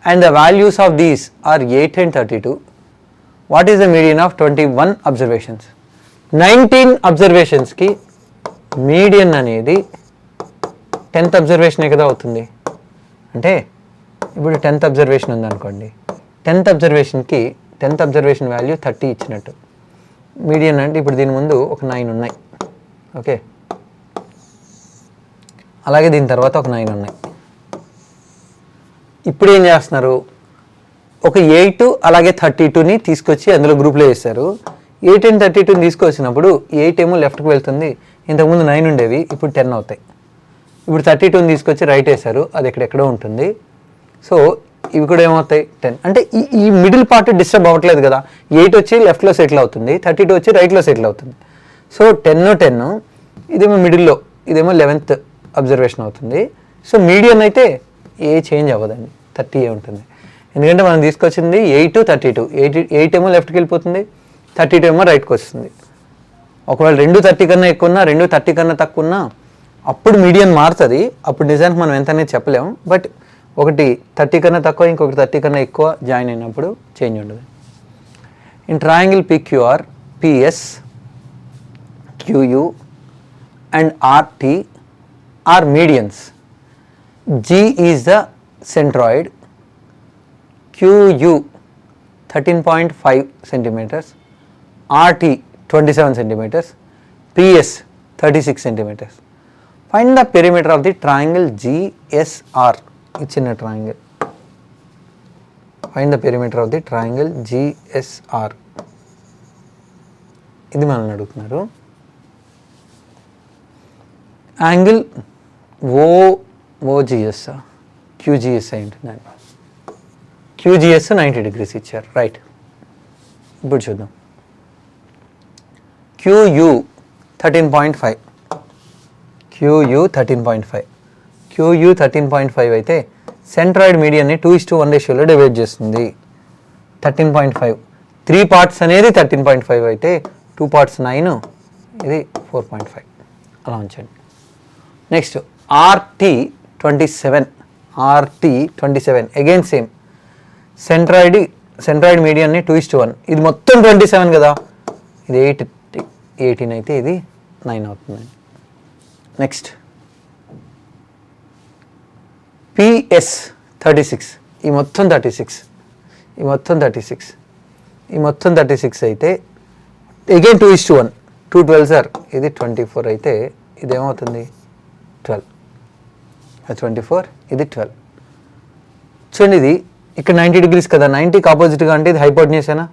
and the values of these are 8 and 32. What is the median of 21 observations? 19 observations ki median అనేది 10th observation కదా అవుతుంది. అంటే ఇప్పుడు 10th observation ఉందనుకోండి, 10th observation value 30 ఇచ్చినట్టు. Median అంటే ఇప్పుడు దీని ముందు ఒక 9 ఉన్నాయి, ఓకే, అలాగే దీని తర్వాత ఒక 9 ఉన్నాయి. ఇప్పుడు ఏం చేస్తున్నారు, ఒక 8 అలాగే 32ని తీసుకొచ్చి అందులో గ్రూప్లో వేస్తారు. 8 and 32ని తీసుకొచ్చినప్పుడు 8 ఏమో లెఫ్ట్కి వెళ్తుంది, ఇంతకుముందు 9 ఉండేవి ఇప్పుడు 10 అవుతాయి. ఇప్పుడు 32ని తీసుకొచ్చి రైట్ వేశారు, అది ఎక్కడెక్కడో ఉంటుంది. సో ఇవి కూడా ఏమవుతాయి 10. అంటే ఈ మిడిల్ పార్ట్ డిస్టర్బ్ అవ్వట్లేదు కదా, 8 వచ్చి లెఫ్ట్లో సెటిల్ అవుతుంది, 32 వచ్చి రైట్లో సెటిల్ అవుతుంది. సో 10 ఇదేమో మిడిల్లో, ఇదేమో 11th అబ్జర్వేషన్ అవుతుంది. సో మీడియన్ అయితే ఏ చేంజ్ అవ్వదండి, 30 ఉంటుంది. ఎందుకంటే మనం తీసుకొచ్చింది 8 32, 8 ఏమో లెఫ్ట్కి వెళ్ళిపోతుంది, 32 ఏమో రైట్కి వస్తుంది. ఒకవేళ 2 30 కన్నా ఎక్కువ ఉన్నా, 2 30 కన్నా తక్కువ ఉన్నా అప్పుడు మీడియన్ మారుతుంది. అప్పుడు నిజానికి మనం ఎంత అనేది చెప్పలేము, బట్ ఒకటి 30 కన్నా తక్కువ, ఇంకొకటి 30 కన్నా ఎక్కువ జాయిన్ అయినప్పుడు చేంజ్ ఉండదు. In triangle PQR PS QU and RT are medians. G is the centroid, QU 13.5 centimeters, RT 27 centimeters, PS 36 centimeters. Find the perimeter of the triangle GSR. It's in a triangle. Find the perimeter of the triangle GSR. ఇది మనం అడుగుతున్నారు. Angle ఓజిఎస్ క్యూజిఎస్ అయి ఉంటుందండి. క్యూజిఎస్ 90 degrees ఇచ్చారు, right. ఇప్పుడు చూద్దాం. QU 13.5, QU 13.5, QU 13.5 అయితే centroid మీడియన్ని 2:1 రేషియోలో డివైడ్ చేస్తుంది. 13.5 3 parts అనేది 13.5 అయితే 2 parts 9, ఇది 4.5 అలా ఉంచండి. Next RT 27 again same, centroid మీడియన్ని 2:1, ఇది మొత్తం 27 కదా, ఇది 18 అయితే ఇది 9 అవుతుందండి. నెక్స్ట్ పిఎస్ 36, ఈ మొత్తం 36, ఈ మొత్తం 36, ఈ మొత్తం 36 అయితే అగైన్ 2:1, 2 12s are, ఇది 24 అయితే ఇదేమవుతుంది 12, 24, ఇది 12. చూడండి ఇది ఇక్కడ 90 degrees కదా, 90కి ఆపోజిట్గా అంటే ఇది హైపోటెన్యూసేనా,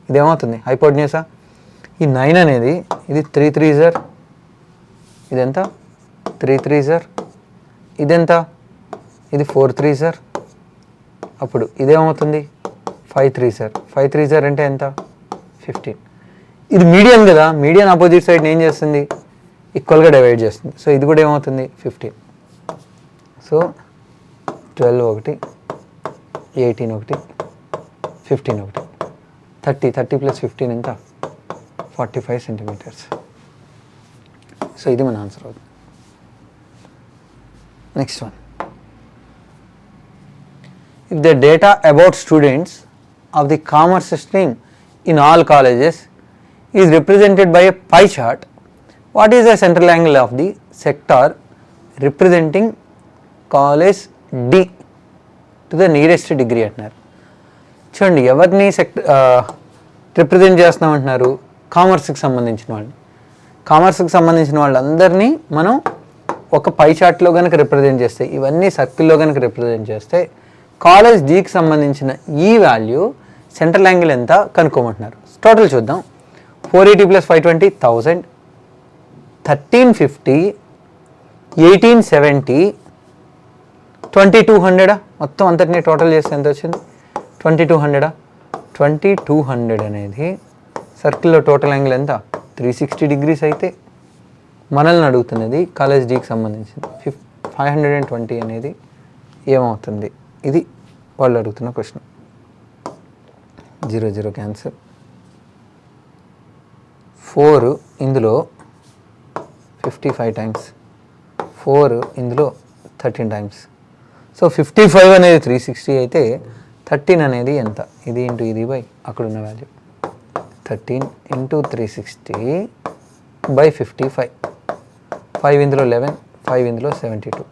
ఇదేమవుతుంది హైపోటెన్యూసా. ఈ 9 అనేది ఇది 3 3s are, ఇదెంత 3 3s are, ఇదెంత ఇది 4 3s are, అప్పుడు ఇదేమవుతుంది 5 3s are, 5 3s are అంటే ఎంత 15. ఇది మీడియన్ కదా, మీడియన్ ఆపోజిట్ సైడ్ ఏం చేస్తుంది ఈక్వల్గా డివైడ్ చేస్తుంది. సో ఇది కూడా ఏమవుతుంది 15. సో 12 ఒకటి, 18 ఒకటి, 15 ఒకటి, 30 ప్లస్ 15 ఎంత 45 centimeters. సో ఇది మన ఆన్సర్ అవుతుంది. Next one, if the data about students of the commerce stream in all colleges is represented by a pie chart, what is the central angle of the sector representing college D to the nearest degree అంటున్నారు. చూడండి ఎవరిని represent చేస్తున్నాం అంటున్నారు, కామర్స్కి సంబంధించిన వాళ్ళు. కామర్స్కి సంబంధించిన వాళ్ళందరినీ మనం ఒక పై చార్ట్లో కనుక రిప్రజెంట్ చేస్తే, ఇవన్నీ సర్కిల్లో కనుక రిప్రజెంట్ చేస్తే కాలేజ్ డీకి సంబంధించిన ఈ వాల్యూ సెంట్రల్ యాంగిల్ ఎంత కనుక్కోమంటున్నారు. టోటల్ చూద్దాం. 480 + 520 1000, 1350 1870 2200 మొత్తం అంతటిని టోటల్ చేస్తే ఎంత వచ్చింది? 2200. 2200 అనేది సర్కిల్లో టోటల్ యాంగిల్ ఎంత? 360 degrees అయితే మనల్ని అడుగుతున్నది కాలేజ్ డీకి సంబంధించింది 520 అనేది ఏమవుతుంది? ఇది వాళ్ళు అడుగుతున్న క్వశ్చన్. 0 0 క్యాన్సర్. 4 ఇందులో 55 times, 4 ఇందులో 13 times. సో 55 అనేది 360 అయితే 13 అనేది ఎంత? ఇది ఇంటూ ఇది బై అక్కడున్న వాల్యూ. 13 into 360 by 55. 5 ఇందులో 11, 5 ఇందులో 72.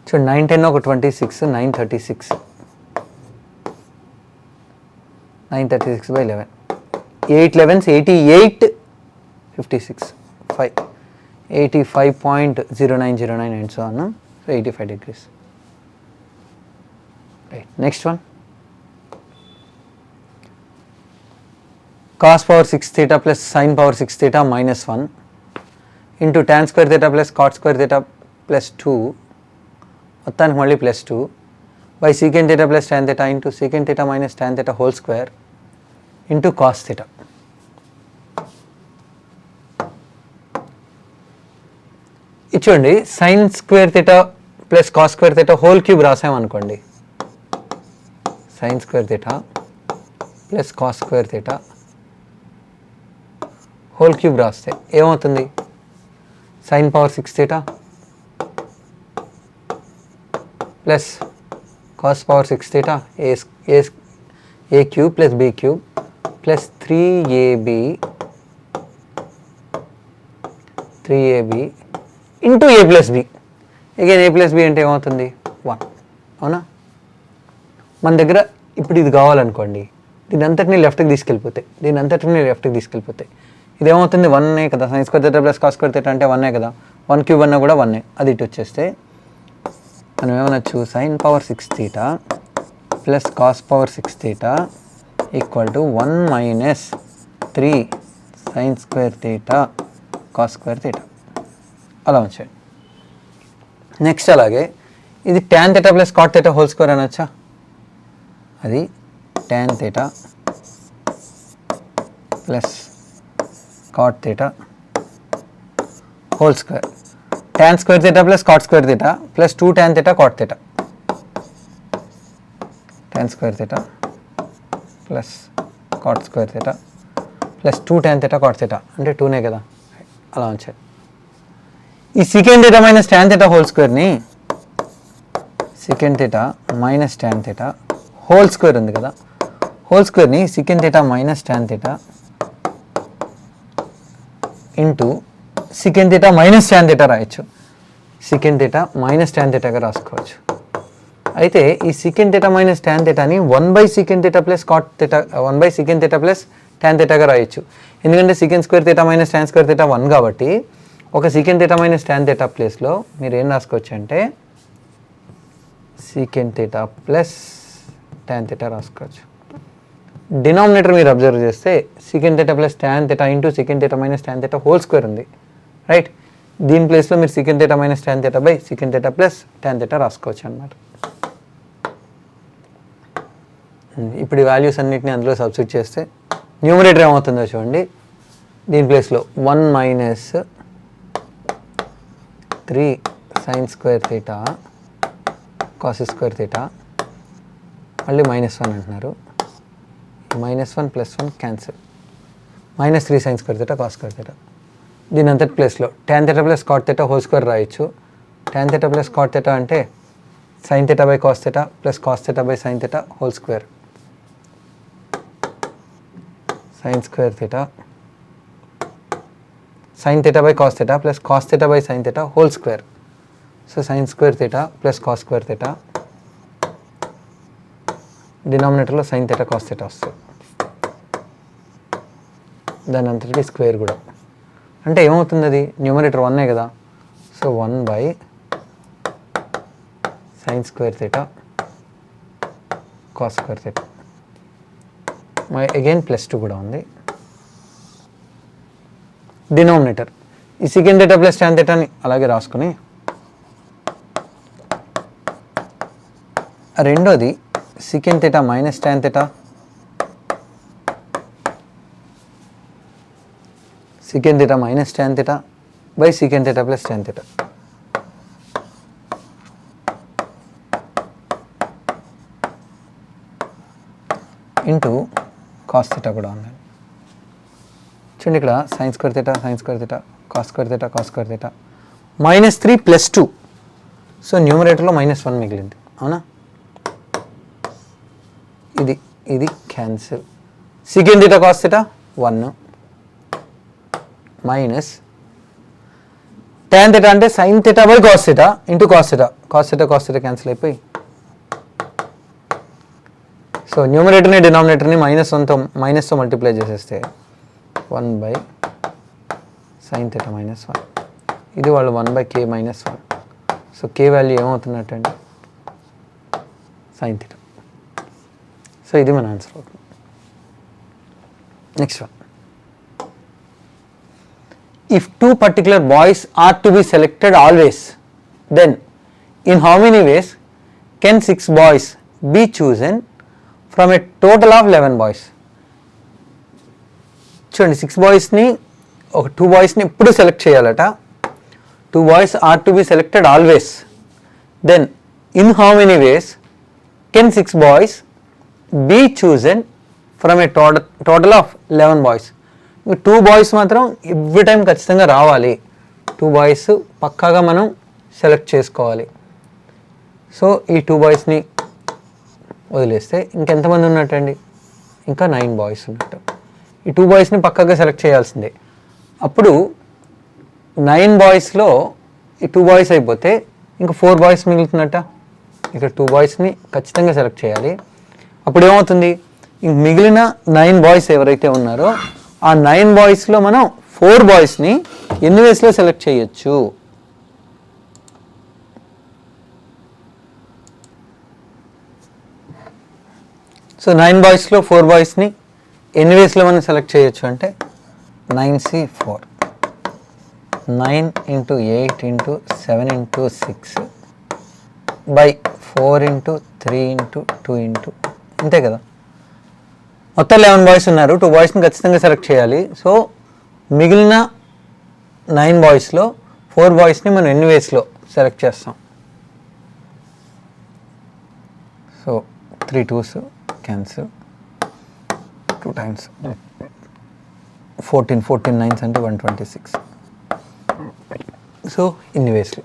చూడండి 9 10 ఒక 26, 936. 936 by 11. 8 11s 88, 56, 5. 85.0909 and so on. So 85 degrees. Right. Next one. Cos power 6 theta plus sin power 6 theta minus 1 into tan square theta plus cot square theta plus 2 మొత్తానికి మళ్ళీ plus 2 by secant theta plus tan theta into secant theta minus tan theta whole square into cos theta. ఇది చూడండి sin square theta plus cos square theta whole cube రాసామనుకోండి, sin square theta plus cos square theta whole cube రాస్తే ఏమవుతుంది? sin power 6 theta plus cos power 6 theta a cube plus b cube plus 3ab into a plus b. Again a plus b అంటే ఏమవుతుంది? 1. అవునా? మన దగ్గర ఇప్పుడు ఇది కావాలనుకోండి, దీని అంతటిని లెఫ్ట్కి తీసుకెళ్ళిపోతే ఇది ఏమవుతుంది? 1 కదా. sin square theta plus cos square theta అంటే 1 కదా. 1 cube అన్నా కూడా 1. అది ఇటు వచ్చేస్తే మనం ఏమనొచ్చు? sin power 6 theta plus cos power 6 theta equal to 1 minus 3 sin square theta cos square theta. అలా ఉంచండి. నెక్స్ట్ అలాగే ఇది tan theta plus cot theta whole square అనొచ్చా? అది tan theta plus cot theta whole square. tan square theta plus cot square theta plus 2 tan theta cot theta. tan square theta plus cot square theta plus 2 tan theta cot theta అంటే 2నే కదా. అలా ఉంచాలి. ఈ secant theta minus tan theta whole square ని secant theta minus tan theta whole square ఉంది కదా, whole square ని secant theta minus tan theta into secant theta minus tan theta రాయొచ్చు. secant theta minus tan theta గా రాసుకోవచ్చు. అయితే ఈ secant theta minus tan theta ని 1 by secant theta plus cot theta 1 by secant theta plus tan theta గా రాయొచ్చు. ఎందుకంటే secant square theta minus tan square theta 1 కాబట్టి ఒక secant theta minus tan theta ప్లేస్లో మీరు ఏం రాసుకోవచ్చు అంటే secant theta plus tan theta రాసుకోవచ్చు. డినామినేటర్ మీరు అబ్జర్వ్ చేస్తే secant theta plus tan theta into secant theta minus tan theta whole square ఉంది, రైట్. దీని ప్లేస్లో మీరు secant theta minus tan theta by secant theta plus tan theta రాసుకోవచ్చు అన్నమాట. ఇప్పుడు ఈ వాల్యూస్ అన్నిటిని అందులో సబ్స్టిట్యూట్ చేస్తే న్యూమరేటర్ ఏమవుతుందో చూడండి. దీని ప్లేస్లో 1 minus 3 sin square theta cos square theta మళ్ళీ -1 అంటున్నారు. -1 + 1 cancel. -3 sin square theta cos square theta. దీని అంతటి ప్లేస్లో tan theta plus cot theta whole square రాయొచ్చు. tan theta plus cot theta అంటే sin theta by cos theta plus cos theta by sin theta whole square. sin square theta sin theta by cos theta plus cos theta by sin theta whole square. So sin square theta plus cos square theta, డినామినేటర్లో sin theta cos theta వస్తుంది. దాని అంతటికి square కూడా అంటే ఏమవుతుంది? అది numerator 1 కదా. So 1 by sin square theta cos square theta. Again +2 కూడా ఉంది. డినామినేటర్ ఈ సెకండ్ థీటా ప్లస్ tan θ అని అలాగే రాసుకొని రెండోది secant θ minus tan θ secant θ minus tan θ by secant θ plus tan θ into cos theta కూడా ఉంది. చూడండి ఇక్కడ sine square theta cos square theta cos square theta -3 + 2. So న్యూమరేటర్లో -1 మిగిలింది అవునా. ఇది cancel. Secant theta cos theta 1 minus tan θ అంటే sine theta by cos theta into cos theta cancel అయిపోయి సో న్యూమరేటర్ని డినామినేటర్ని మైనస్తో మల్టిప్లై చేసేస్తే 1 sin θ -1. ఇది వాళ్ళు 1/k -1. సో k వాల్యూ ఏమవుతున్నట్టండి sin θ. సో ఇది మన ఆన్సర్ అవుతుంది. Next one. If 2 particular boys are to be selected always, then in how many ways can 6 boys be chosen from a total of 11 boys? చూడండి 6 బాయ్స్ని ఒక 2 బాయ్స్ని ఎప్పుడు select చేయాలట. 2 boys are to be selected always. Then in how many ways can 6 boys be chosen from a total of 11 boys? 2 boys మాత్రం every time ఖచ్చితంగా రావాలి. 2 boys పక్కాగా మనం select చేసుకోవాలి. సో ఈ 2 బాయ్స్ని వదిలేస్తే ఇంకెంతమంది ఉన్నట్టండి, ఇంకా 9 బాయ్స్ ఉన్నట్టు. ఈ 2 బాయ్స్ని పక్కాగా సెలెక్ట్ చేయాల్సిందే. అప్పుడు 9 బాయ్స్లో ఈ 2 బాయ్స్ అయిపోతే ఇంకా 4 బాయ్స్ మిగులుతున్నట్ట. ఇక్కడ 2 బాయ్స్ని ఖచ్చితంగా సెలెక్ట్ చేయాలి. అప్పుడు ఏమవుతుంది, ఇంక మిగిలిన 9 బాయ్స్ ఎవరైతే ఉన్నారో ఆ 9 బాయ్స్లో మనం 4 బాయ్స్ని ఎన్ని వేస్లో సెలెక్ట్ చేయొచ్చు. సో 9 బాయ్స్లో 4 బాయ్స్ని ఎన్ని వేస్లో మనం సెలెక్ట్ చేయొచ్చు అంటే 9C4 9 × 8 × 7 × 6 బై 4 × 3 × 2 అంతే కదా. మొత్తం 11 బాయ్స్ ఉన్నారు. 2 బాయ్స్ని ఖచ్చితంగా సెలెక్ట్ చేయాలి. సో మిగిలిన 9 బాయ్స్లో 4 బాయ్స్ని మనం ఎన్ని వేస్లో సెలెక్ట్ చేస్తాం. So 3 2s cancel, 2 times 14 9s అంటే 126. సో ఇన్ని వేస్లో.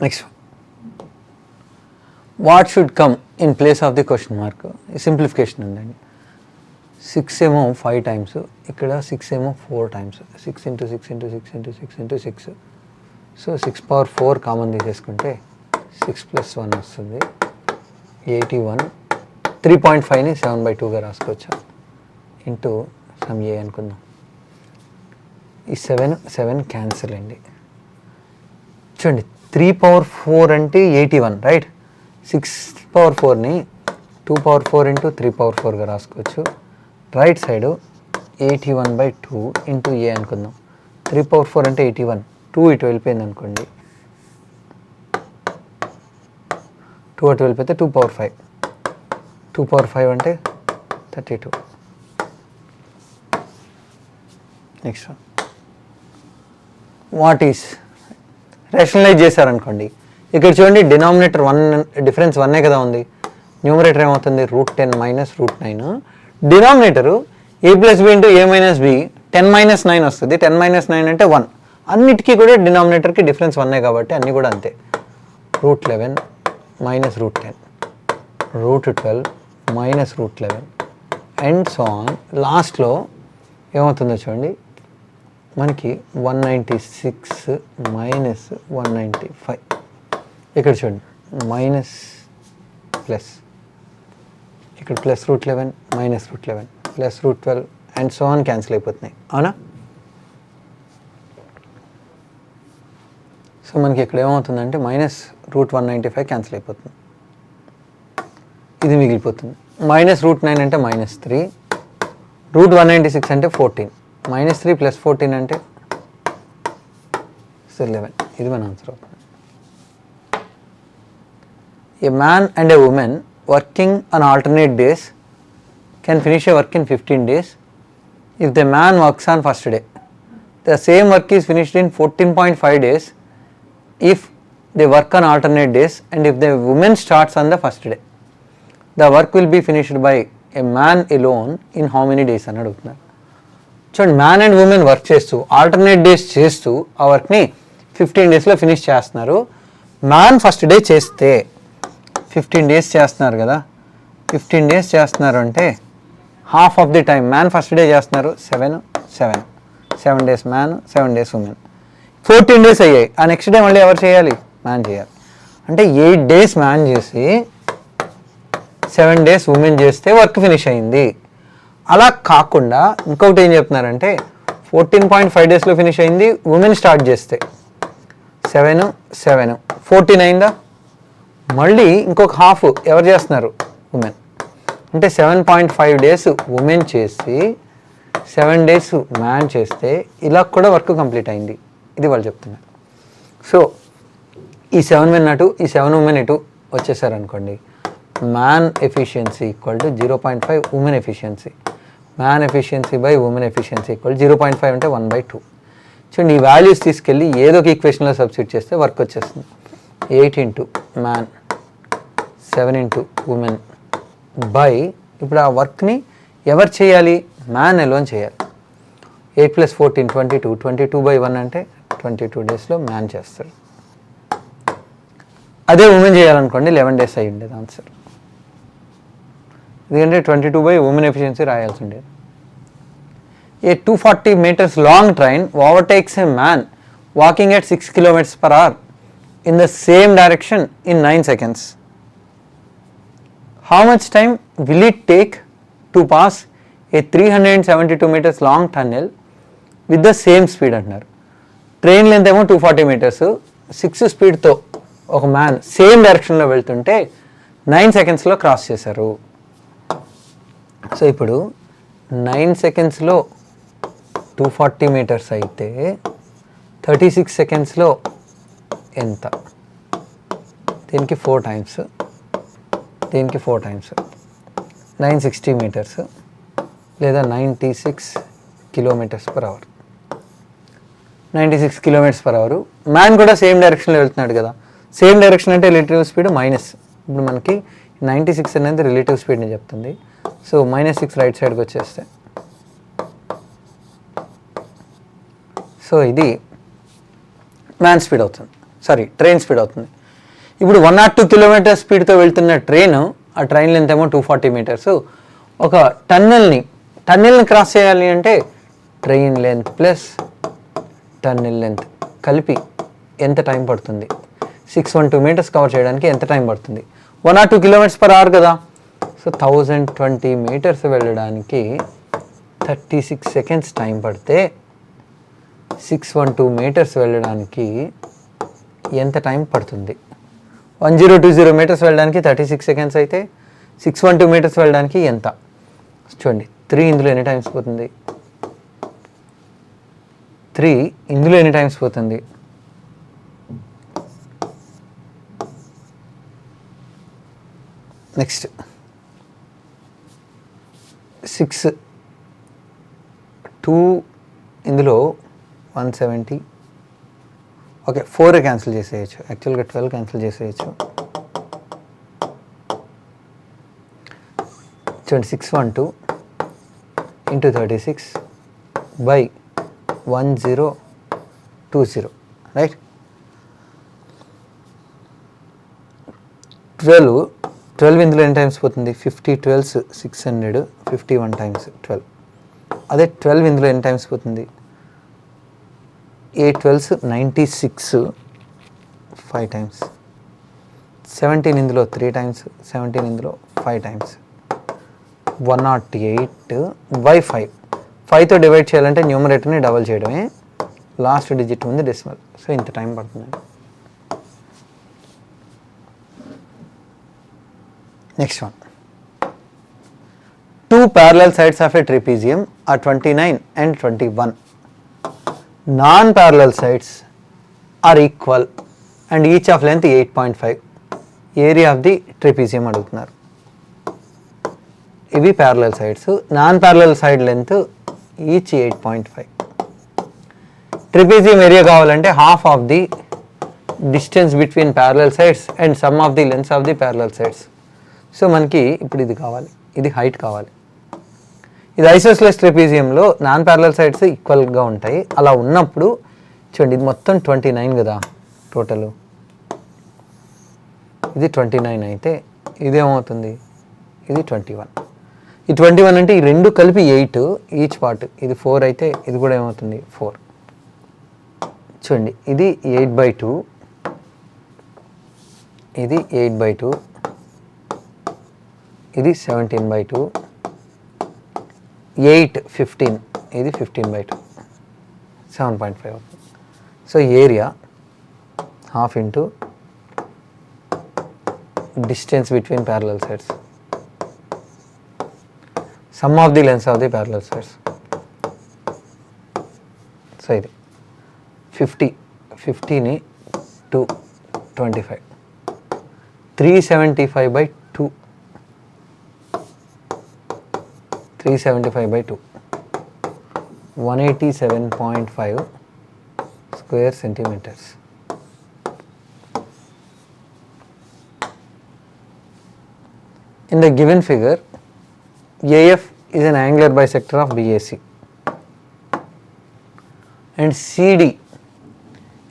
Next what should come in place of the question mark. Simplification ఉందండి. 6 ఏమో 5 times, ఇక్కడ 6 ఏమో 4 times. 6 × 6 × 6 × 6 × 6. సో 6/4 కామన్ తీసేసుకుంటే 6 + 1 వస్తుంది 81. 3.5ని 7/2గా రాసుకోవచ్చు. ఇంటూ సమ్ ఏ అనుకుందాం. ఈ 7 క్యాన్సిల్ అండి. చూడండి 3/4 అంటే 81 రైట్. 6/4ని 2/4 × 3/4గా రాసుకోవచ్చు. రైట్ సైడ్ 81/2 ఇంటూ ఏ అనుకుందాం. 3/4 అంటే 81, 2 ఇటు వెళ్ళిపోయింది అనుకోండి. 2 అటు వెళ్ళిపోతే 2/5. 2/5 అంటే 32. నెక్స్ట్ వాట్ ఈస్ రేషనలైజ్ చేశారనుకోండి. ఇక్కడ చూడండి డినామినేటర్ 1 డిఫరెన్స్ 1 కదా ఉంది. న్యూమరేటర్ ఏమవుతుంది √10 - √9. Denominator a + b × a - b 10 - 9 వస్తుంది. 10 - 9 అంటే 1. అన్నిటికీ కూడా డినామినేటర్కి డిఫరెన్స్ 1 కాబట్టి అన్నీ కూడా అంతే. √11 - √10 √12 - √11 అండ్ సో ఆన్. లాస్ట్లో ఏమవుతుందో చూడండి మనకి 196 - 195. ఇక్కడ చూడండి మైనస్ ప్లస్, ఇక్కడ +√11 -√11 +√12 అండ్ సో ఆన్ క్యాన్సిల్ అయిపోతున్నాయి అవునా. సో మనకి ఇక్కడ ఏమవుతుందంటే -√195 క్యాన్సిల్ అయిపోతుంది. ఇది మిగిలిపోతుంది. -√9 అంటే -3, √196 అంటే 14, -3 + 14 అంటే సో 11 ఇది మన ఆన్సర్ అవుతుంది. A man and a woman working on alternate days can finish a work in 15 days if the man works on first day. The same work is finished in 14.5 days if they work on alternate days, and if the woman starts on the first day. The work will be finished by a man alone in how many days అని అడుగుతున్నారు. చూడండి, man and women work చేస్తూ alternate days చేస్తూ ఆ వర్క్ని 15 డేస్లో finish చేస్తున్నారు. Man first day చేస్తే 15 డేస్ చేస్తున్నారు కదా, 15 డేస్ చేస్తున్నారు అంటే half of the time man first day చేస్తున్నారు. 7 days man, 7 days women. 14 days అయ్యాయి. ఆ నెక్స్ట్ డే మళ్ళీ ఎవరు చేయాలి? మ్యాన్ చేయాలి. అంటే 8 డేస్ మ్యాన్ చేసి 7 డేస్ ఉమెన్ చేస్తే వర్క్ ఫినిష్ అయింది. అలా కాకుండా ఇంకొకటి ఏం చెప్తున్నారంటే 14.5 డేస్లో ఫినిష్ అయింది, ఉమెన్ స్టార్ట్ చేస్తే 7 14 అయిందా, మళ్ళీ ఇంకొక హాఫ్ ఎవరు చేస్తున్నారు? ఉమెన్. అంటే 7.5 డేస్ ఉమెన్ చేసి 7 డేస్ మ్యాన్ చేస్తే ఇలా కూడా వర్క్ కంప్లీట్ అయింది. ఇది వాళ్ళు చెప్తున్నారు. సో ఈ 7 మెన్ అటు, ఈ 7 ఉమెన్ ఇటు వచ్చేసారనుకోండి, man efficiency equal to 0.5 women efficiency. Man efficiency by women efficiency equal 0.5 అంటే 1/2. చూడండి, ఈ వాల్యూస్ తీసుకెళ్ళి ఏదో ఒక ఈక్వేషన్లో సబ్స్టిట్యూట్ చేస్తే వర్క్ వచ్చేస్తుంది. 8 into man, 7 into women by, ఇప్పుడు ఆ వర్క్ని ఎవరు చేయాలి? మ్యాన్ ఎలోన్ చేయాలి. 8 + 14 22, 22/1 అంటే 22 డేస్లో మ్యాన్ చేస్తారు. అదే ఉమెన్ చేయాలనుకోండి 11 డేస్ అయ్యి ఉండేది ఆన్సర్. ఎందుకంటే 22 ఉమెన్ ఎఫిషియన్సీ రాయాల్సి ఉండేది. ఏ 240 meters long train overtakes a man walking at 6 km/h in the same direction in 9 seconds. How much time will it take to pass a 372 meters long tunnel with the same speed అంటున్నారు. Train length ఏమో 240 meters, 6 స్పీడ్తో ఒక man same డైరెక్షన్లో వెళ్తుంటే 9 secondsలో cross చేశారు. So ఇప్పుడు 9 secondsలో 240 meters అయితే 36 secondsలో ఎంత? దీనికి 4 times, దీనికి 4 times, 960 meters లేదా 96 km/h. 96 km/h. మ్యాన్ కూడా సేమ్ డైరెక్షన్లో వెళ్తున్నాడు కదా. సేమ్ డైరెక్షన్ అంటే రిలేటివ్ స్పీడ్ మైనస్. ఇప్పుడు మనకి 96 అనేది రిలేటివ్ స్పీడ్ని చెప్తుంది. సో -6 రైట్ సైడ్కి వచ్చేస్తే, సో ఇది మ్యాన్ స్పీడ్ అవుతుంది, ట్రైన్ స్పీడ్ అవుతుంది. ఇప్పుడు 102 km స్పీడ్తో వెళ్తున్న ట్రైన్, ఆ ట్రైన్ లెంత్ ఏమో 240 meters. ఒక టన్నెల్ని క్రాస్ చేయాలి అంటే train length plus tunnel length కలిపి ఎంత టైం పడుతుంది? 612 meters కవర్ చేయడానికి ఎంత టైం పడుతుంది? 102 km/h కదా. సో 1020 meters వెళ్ళడానికి 36 seconds టైం పడితే 612 meters వెళ్ళడానికి ఎంత టైం పడుతుంది? 1020 meters వెళ్ళడానికి 36 seconds అయితే 612 meters వెళ్ళడానికి ఎంత? చూడండి, 3 ఇందులో ఎన్ని టైమ్స్ పోతుంది? 3 ఇందులో ఎన్ని టైమ్స్ పోతుంది? నెక్స్ట్ 6, 2 ఇందులో 170. ఓకే, 4 క్యాన్సిల్ చేసేయచ్చు. యాక్చువల్గా 12 క్యాన్సిల్ చేసేయచ్చు. చూడండి, 612 ఇంటూ 36 బై 1020, రైట్. 12 ఇందులో ఎన్ని టైమ్స్ పోతుంది? 50 12s 600, 51 times 12. అదే 12 ఇందులో ఎన్ని టైమ్స్ పోతుంది? 8 12s 96, 5 times. 17 ఇందులో 3 times, 17 ఇందులో 5 times. 108/5. 5తో డివైడ్ చేయాలంటే న్యూమరేటర్ని డబల్ చేయడమే, లాస్ట్ డిజిట్ ఉంది డెసిమల్. సో ఇంత టైం పడుతుంది. Next one, 2 parallel sides of a trapezium are 29 and 21. Non-parallel sides are equal and each of length 8.5. Area of the trapezium అడుగుతున్నారు. ఇవి parallel sides. Non parallel side length each 8.5. Trapezium area కావాలంటే half of the distance between parallel sides and sum of the lengths of the parallel sides. So మనకి ఇప్పుడు ఇది కావాలి, ఇది height కావాలి. ఇది ఐసోస్లెస్ ట్రెపీజియంలో నాన్ ప్యారలల్ సైడ్స్ ఈక్వల్గా ఉంటాయి. అలా ఉన్నప్పుడు చూడండి, ఇది మొత్తం 29 కదా టోటల్. ఇది 29 అయితే ఇదేమవుతుంది, ఇది 21. ఈ 21 అంటే ఈ రెండు కలిపి 8 ఈచ్ పార్ట్. ఇది 4 అయితే ఇది కూడా ఏమవుతుంది 4. చూడండి, ఇది 8/2, ఇది 8/2, ఇది 17/2, 8 15, ఇది 15/2, 7.5 అవుతుంది. So area half into distance between parallel sides, some of the lens of the parallel sides. So ఇది 50ని 2 25, 375/2, 375/2, 187.5 square centimeters. In the given figure, AF is an angular bisector of BAC and CD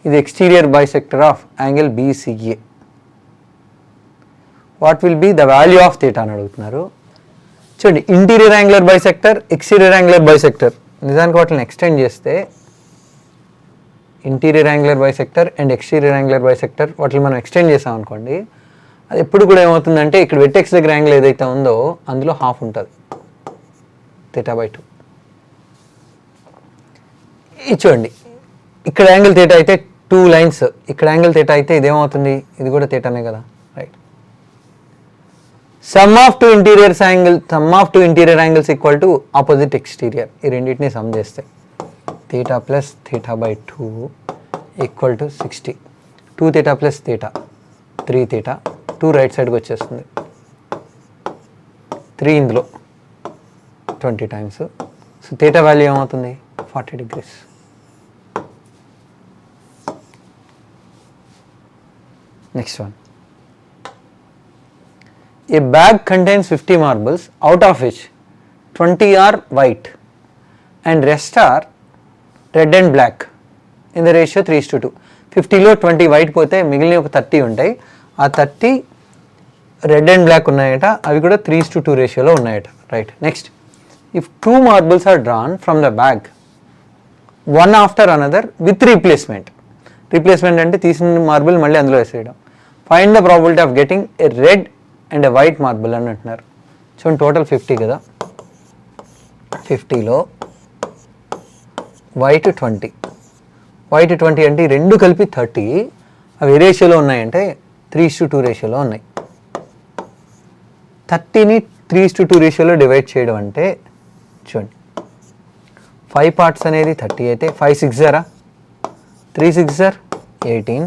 is the exterior bisector of angle BCA. What will be the value of theta అని అడుగుతున్నారు. చూడండి, interior angular bisector, exterior angular bisector, నిజానికి వాటిని extend చేస్తే interior angular bisector and exterior angular bisector వాటిని మనం extend చేసాం అనుకోండి, అది ఎప్పుడు కూడా ఏమవుతుందంటే ఇక్కడ వెట్టెక్స్ దగ్గర యాంగిల్ ఏదైతే ఉందో అందులో హాఫ్ ఉంటుంది, θ/2. ఇది చూడండి, ఇక్కడ యాంగిల్ θ అయితే 2 లైన్స్, ఇక్కడ యాంగిల్ θ అయితే ఇదేమవుతుంది, ఇది కూడా θనే కదా, right. Sum of two interior angles equal to opposite exterior. ఈ రెండింటిని సమ్ చేస్తే θ plus θ/2 equal to 60. 2θ plus θ 3θ, 2 right సైడ్కి వచ్చేస్తుంది, 3 ఇందులో 20 టైమ్స్. సో θ వాల్యూ ఏమవుతుంది 40 degrees. Next one, a bag contains 50 marbles, out of which 20 are white and rest are red and black in the ratio 3:2. 50లో 20 white పోతే మిగిలిన ఒక 30 ఉంటాయి. ఆ 30 రెడ్ అండ్ బ్లాక్ ఉన్నాయట, అవి కూడా 3:2 రేషియోలో ఉన్నాయట, right. Next, if 2 marbles are drawn from the bag, one after another with replacement. Replacement అంటే తీసిన మార్బుల్ మళ్ళీ అందులో వేసేయడం. Find the probability of getting a red and a white marble అని అంటున్నారు. చూడండి, టోటల్ 50 కదా, 50లో వైట్ 20, వైట్ 20 అంటే ఈ రెండు కలిపి 30, అవి ఏ రేషియోలో ఉన్నాయంటే 3:2 రేషియోలో ఉన్నాయి. 30ని 3:2 రేషియోలో డివైడ్ చేయడం అంటే చూడండి, 5 పార్ట్స్ అనేది 30 అయితే 5 6 జారా, 3 6 జార్ 18,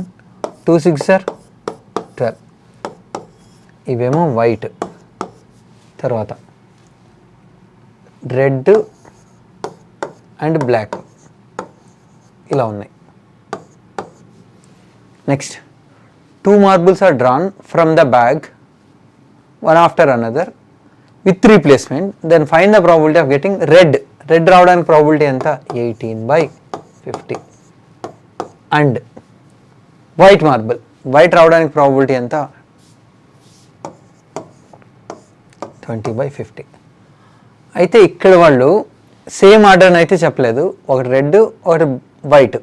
2 6 జార్ 12. ఇవేమో వైట్, తర్వాత రెడ్ అండ్ బ్లాక్ ఇలా ఉన్నాయి. Next, 2 marbles are drawn from the bag one after another with replacement, then find the probability of getting red. Red రావడానికి ప్రాబిలిటీ ఎంత 18/50 అండ్ వైట్ మార్బుల్, వైట్ రావడానికి probability ఎంత 20/50. అయితే ఇక్కడ వాళ్ళు సేమ్ ఆర్డర్ని అయితే చెప్పలేదు, ఒకటి రెడ్ ఒకటి వైట్.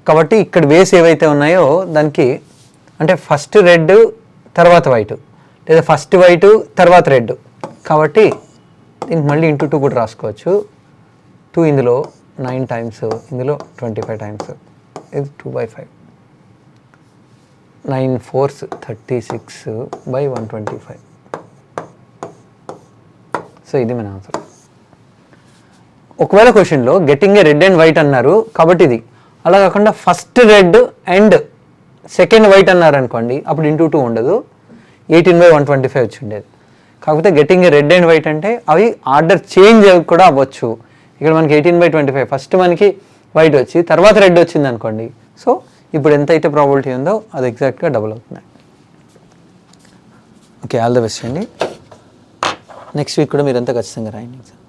కాబట్టి ఇక్కడ వేస్ ఏవైతే ఉన్నాయో దానికి అంటే ఫస్ట్ రెడ్ తర్వాత వైట్, లేదా ఫస్ట్ వైట్ తర్వాత రెడ్. కాబట్టి దీనికి మళ్ళీ ఇంటూ 2 కూడా రాసుకోవచ్చు. 2 ఇందులో 9 టైమ్స్, ఇందులో 25 టైమ్స్, ఇది 2/5. 9 4s 36/125. సో ఇది మన ఆన్సర్. ఒకవేళ క్వశ్చన్లో getting a red and white అన్నారు కాబట్టి ఇది, అలా కాకుండా first red and second white అన్నారనుకోండి, అప్పుడు ఇంటూ 2 ఉండదు, 18/125 వచ్చి ఉండేది. కాకపోతే గెట్టింగ్ రెడ్ అండ్ వైట్ అంటే అవి ఆర్డర్ చేంజ్ కూడా అవ్వచ్చు. ఇక్కడ మనకి 18/25 ఫస్ట్ మనకి వైట్ వచ్చి తర్వాత రెడ్ వచ్చింది అనుకోండి, సో ఇప్పుడు ఎంత అయితే ప్రాబిలిటీ ఉందో అది ఎగ్జాక్ట్గా డబుల్ అవుతుంది. ఓకే, ఆల్ ద బెస్ట్ అండి. నెక్స్ట్ వీక్ కూడా మీరంతా ఖచ్చితంగా రాయండి ఎగ్జామ్.